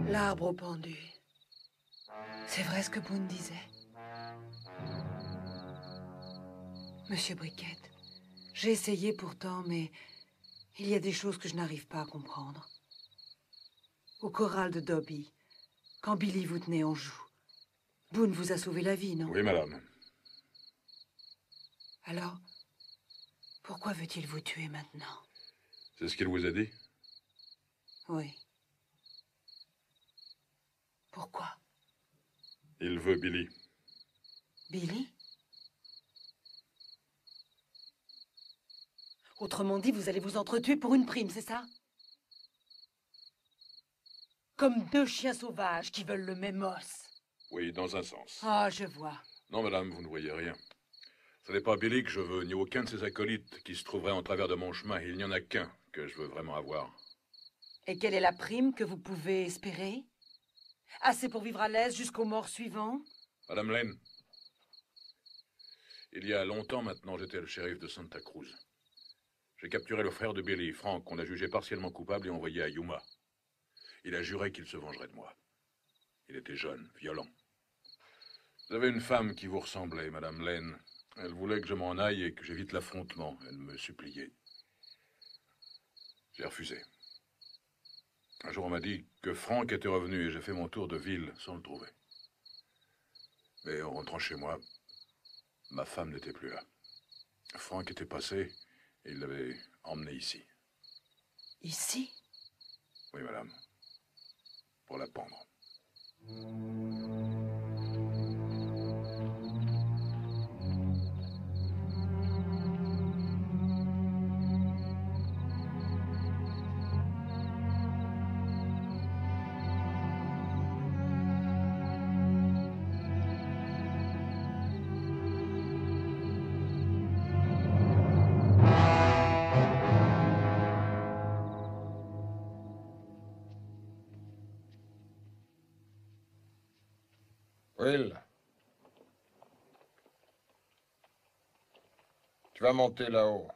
L'arbre au pendu. C'est vrai ce que Boone disait. Monsieur Brickett, j'ai essayé pourtant, mais il y a des choses que je n'arrive pas à comprendre. Au choral de Dobby, quand Billy vous tenait en joue, Boone vous a sauvé la vie, non? Oui, madame. Alors, pourquoi veut-il vous tuer maintenant? C'est ce qu'il vous a dit? Oui. Pourquoi? Il veut Billy. Billy? Autrement dit, vous allez vous entretuer pour une prime, c'est ça? Comme deux chiens sauvages qui veulent le même os. Oui, dans un sens. Ah, je vois. Non, madame, vous ne voyez rien. Ce n'est pas Billy que je veux, ni aucun de ses acolytes qui se trouveraient en travers de mon chemin. Il n'y en a qu'un que je veux vraiment avoir. Et quelle est la prime que vous pouvez espérer? Assez pour vivre à l'aise jusqu'au mort suivant? Madame Lane, il y a longtemps maintenant, j'étais le shérif de Santa Cruz. J'ai capturé le frère de Billy, Frank, qu'on a jugé partiellement coupable et envoyé à Yuma. Il a juré qu'il se vengerait de moi. Il était jeune, violent. Vous avez une femme qui vous ressemblait, Madame Lane. Elle voulait que je m'en aille et que j'évite l'affrontement. Elle me suppliait. J'ai refusé. Un jour, on m'a dit que Frank était revenu et j'ai fait mon tour de ville sans le trouver. Mais en rentrant chez moi, ma femme n'était plus là. Frank était passé et il l'avait emmenée ici. Ici? Oui, madame. Pour la pendre. Will, tu vas monter là-haut.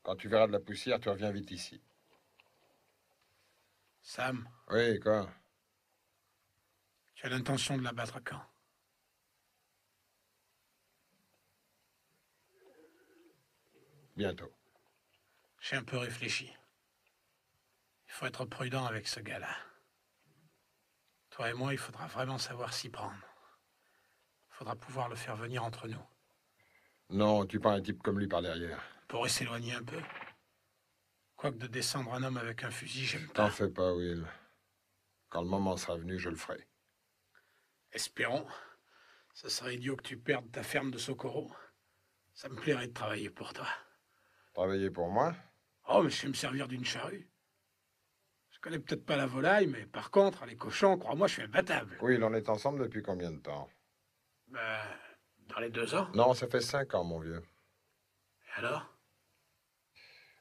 Quand tu verras de la poussière, tu reviens vite ici. Sam, Oui, quoi? tu as l'intention de la battre à quand? Bientôt. J'ai un peu réfléchi. Il faut être prudent avec ce gars-là. Toi et moi, il faudra vraiment savoir s'y prendre. Il faudra pouvoir le faire venir entre nous. Non, tue pas un type comme lui par derrière. Pourrait s'éloigner un peu. Quoique de descendre un homme avec un fusil, j'aime pas. T'en fais pas, Will. Quand le moment sera venu, je le ferai. Espérons. Ça serait idiot que tu perdes ta ferme de Socorro. Ça me plairait de travailler pour toi. Travailler pour moi? Oh, mais je sais me servir d'une charrue. Je connais peut-être pas la volaille, mais par contre, les cochons, crois-moi, je suis imbattable. Will, on est ensemble depuis combien de temps? Dans les 2 ans. Non, ça fait 5 ans, mon vieux. Et alors?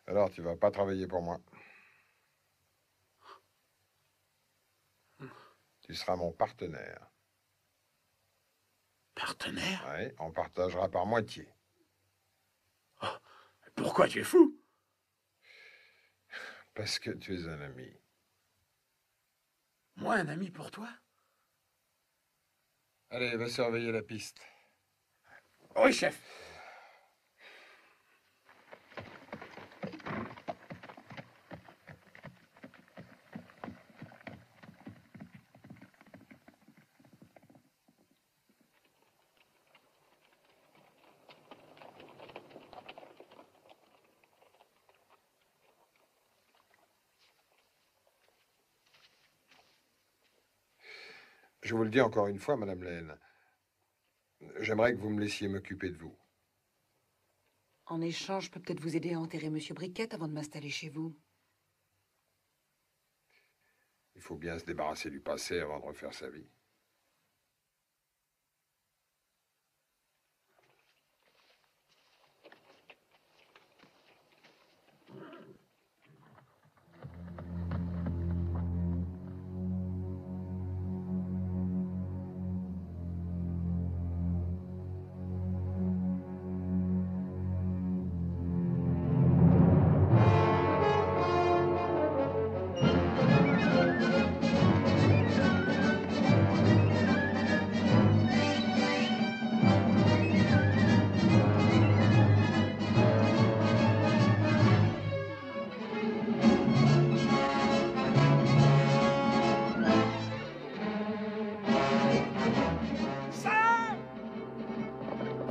Alors, tu vas pas travailler pour moi. Tu seras mon partenaire. Partenaire? Oui, on partagera par moitié. Oh, pourquoi tu es fou? Parce que tu es un ami. Moi, un ami pour toi? Allez, va surveiller la piste. Oui, chef. Je vous le dis encore une fois, Madame Lane. J'aimerais que vous me laissiez m'occuper de vous. En échange, je peux peut-être vous aider à enterrer Monsieur Briquette avant de m'installer chez vous. Il faut bien se débarrasser du passé avant de refaire sa vie.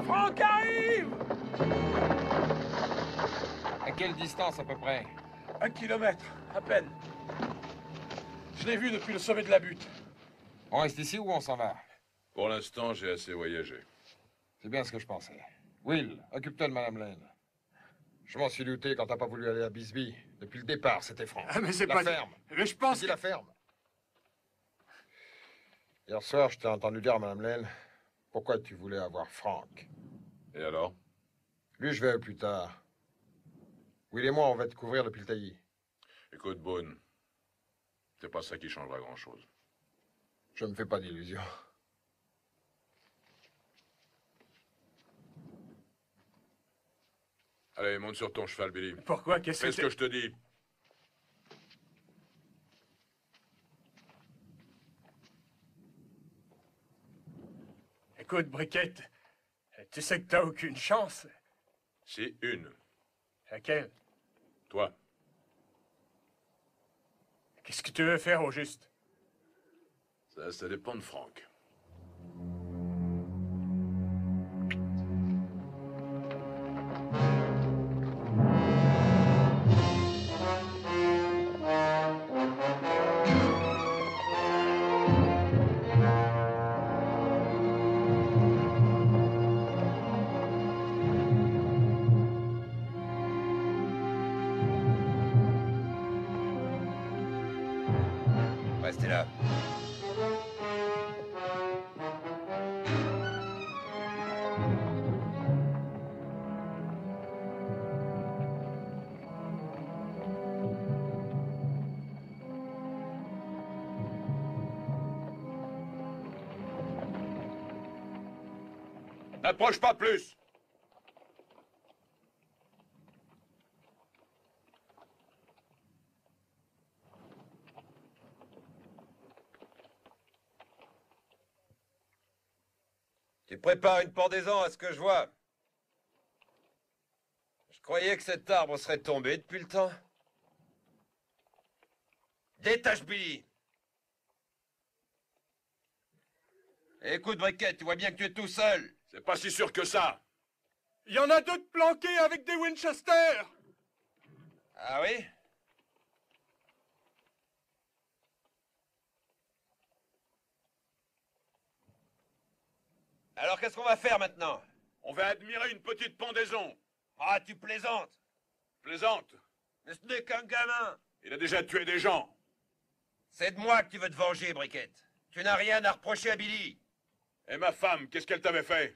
Franck arrive! À quelle distance, à peu près? 1 kilomètre, à peine. Je l'ai vu depuis le sommet de la butte. On reste ici ou on s'en va? Pour l'instant, j'ai assez voyagé. C'est bien ce que je pensais. Will, occupe-toi de Madame Lane. Je m'en suis douté quand t'as pas voulu aller à Bisbee. Depuis le départ, c'était franc. Ah, mais c'est la pas... ferme. Mais je pense Dis la ferme. Hier soir, je t'ai entendu dire à Madame Lane pourquoi tu voulais avoir Frank. Et alors? Lui, je vais plus tard. Will et moi, on va te couvrir depuis le taillis. Écoute, Boone, c'est pas ça qui changera grand-chose. Je me fais pas d'illusions. Allez, monte sur ton cheval, Billy. Pourquoi? Qu'est-ce Fais ce que je te dis. Écoute, Briquette, tu sais que t'as aucune chance. Si, une. Laquelle? Toi. Qu'est-ce que tu veux faire au juste? Ça dépend de Franck. Restez là. N'approche pas plus! Tu prépares une pendaison à ce que je vois. Je Croyez que cet arbre serait tombé depuis le temps? Détache Billy! Écoute, Briquette, tu vois bien que tu es tout seul. C'est pas si sûr que ça. Il y en a d'autres planqués avec des Winchester. Ah oui? Alors qu'est-ce qu'on va faire maintenant? On va admirer une petite pendaison. Ah, tu plaisantes? Plaisante. Mais ce n'est qu'un gamin. Il a déjà tué des gens. C'est de moi que tu veux te venger, Briquette. Tu n'as rien à reprocher à Billy. Et ma femme, qu'est-ce qu'elle t'avait fait?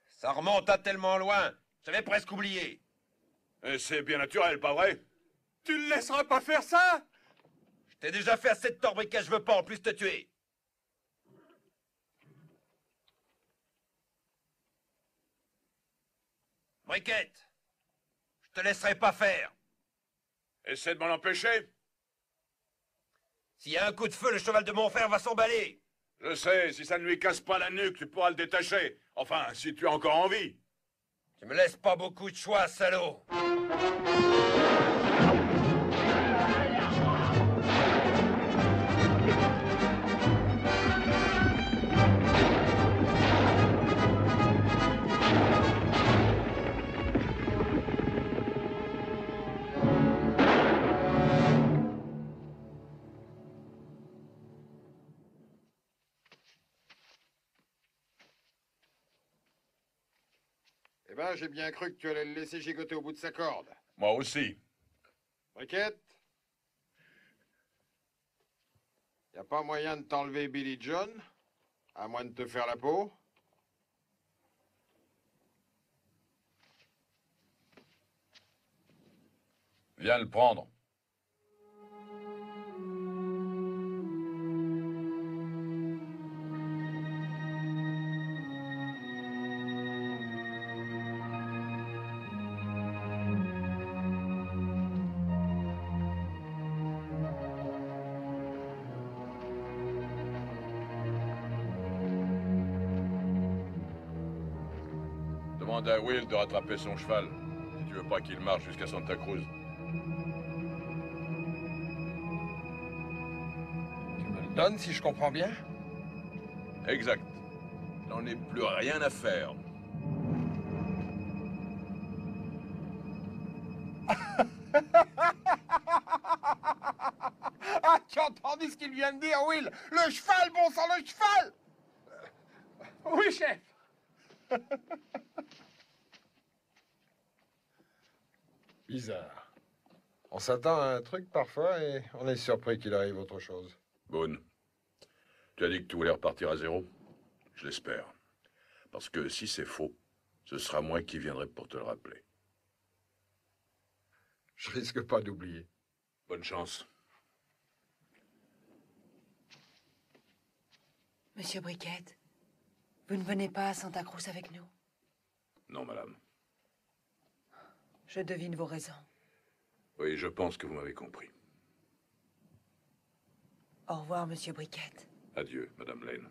Ça remonte à tellement loin. J'avais presque oublié. Et c'est bien naturel, pas vrai? Tu le laisseras pas faire ça? Je t'ai déjà fait assez de tort, Briquette, je veux pas en plus te tuer. Briquette, je te laisserai pas faire. Essaie de m'en empêcher. S'il y a un coup de feu, le cheval de mon frère va s'emballer. Je sais, si ça ne lui casse pas la nuque, tu pourras le détacher. Enfin, si tu as encore envie. Tu me laisses pas beaucoup de choix, salaud. Eh ben, j'ai bien cru que tu allais le laisser gigoter au bout de sa corde. Moi aussi. Briquette? Y a pas moyen de t'enlever Billy John? À moins de te faire la peau? Viens le prendre. Demande à Will de rattraper son cheval, si tu veux pas qu'il marche jusqu'à Santa Cruz. Tu me le donnes si je comprends bien? Exact. J'en ai plus rien à faire. Ah, tu as entendu ce qu'il vient de dire, Will? Le cheval, bon sang, le cheval! Oui, chef. Bizarre. On s'attend à un truc parfois et on est surpris qu'il arrive autre chose. Boone, tu as dit que tu voulais repartir à zéro? Je l'espère. Parce que si c'est faux, ce sera moi qui viendrai pour te le rappeler. Je risque pas d'oublier. Bonne chance. Monsieur Briquette, vous ne venez pas à Santa Cruz avec nous? Non, madame. Je devine vos raisons. Oui, je pense que vous m'avez compris. Au revoir, monsieur Briquette. Adieu, madame Lane.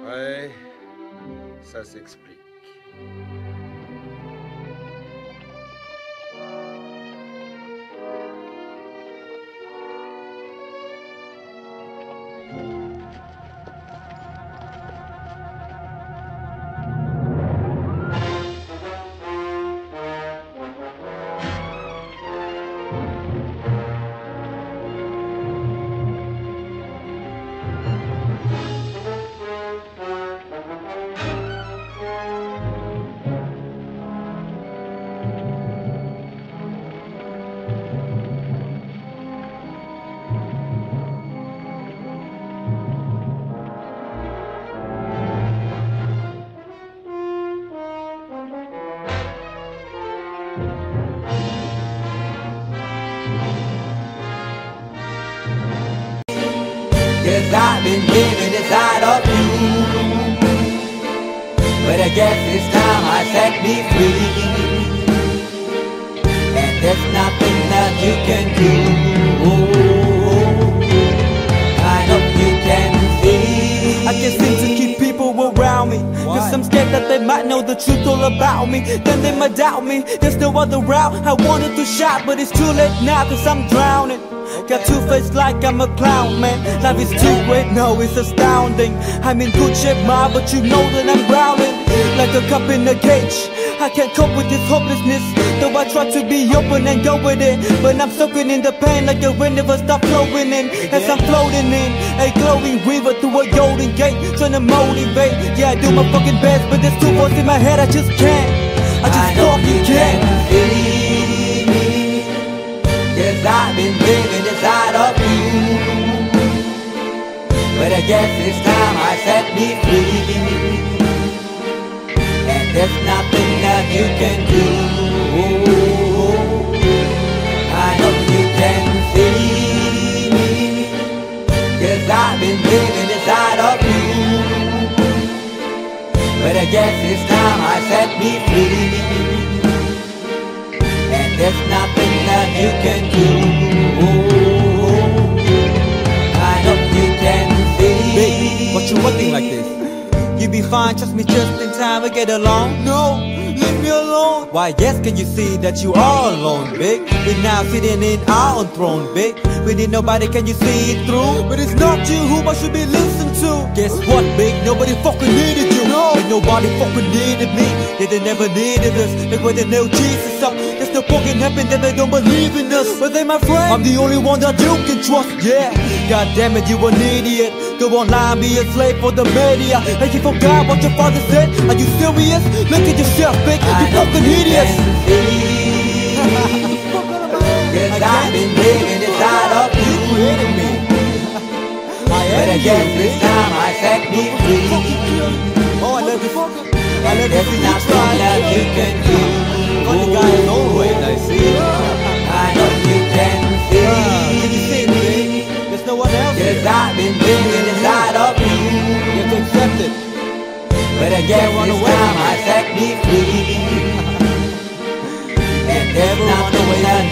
Ouais, ça s'explique. 'Cause I've been living inside of you. But I guess this time I set me free. And there's nothing that you can do. I know you can see. I can't seem to keep people around me. Cause I'm scared that they might know the truth all about me. Then they might doubt me. There's no other route. I wanted to shout, but it's too late now cause I'm drowning. Got two face like I'm a clown, man. Life is too great, no, it's astounding. I'm in good shape, ma, but you know that I'm drowning. Like a cup in a cage. I can't cope with this hopelessness. Though I try to be open and go with it, but I'm soaking in the pain like the wind never stop flowing in. As I'm floating in a glowing river through a golden gate, trying to motivate. Yeah, I do my fucking best, but there's two voices in my head, I just can't. I just fucking can't. Cause I've been living inside of you. But I guess this time I set me free. And there's nothing that you can do. I know you can see me. Cause I've been living inside of you. But I guess this time I set me free. And there's nothing that you can do. I know you can see. Babe, what you acting like this? You be fine, trust me, just in time to get along. No, leave me alone. Why, yes, can you see that you are alone, big? We're now sitting in our own throne, big. We need nobody, can you see it through? But it's not you who I should be listening to. Guess what, big? Nobody fucking needed you. No, and nobody fucking needed me. Yeah, they never needed us. Like when they nailed Jesus up, there's no fucking happen that they don't believe in us. But they my friend, I'm the only one that you can trust. Yeah, god damn it, you an idiot. Go online, be a slave for the media. And you forgot what your father said. Are you serious? Look at yourself, big. You fucking idiots. Cause I've been living inside of you. But I guess this time I set me free. Oh, I love this. I love There's nothing that you can do. Funny guy is always, I see. I know you can see. Can you see it, big? There's no one else. Cause I've been living inside of you. You have to accept it. But I guess this time I set me free. And there's nothing that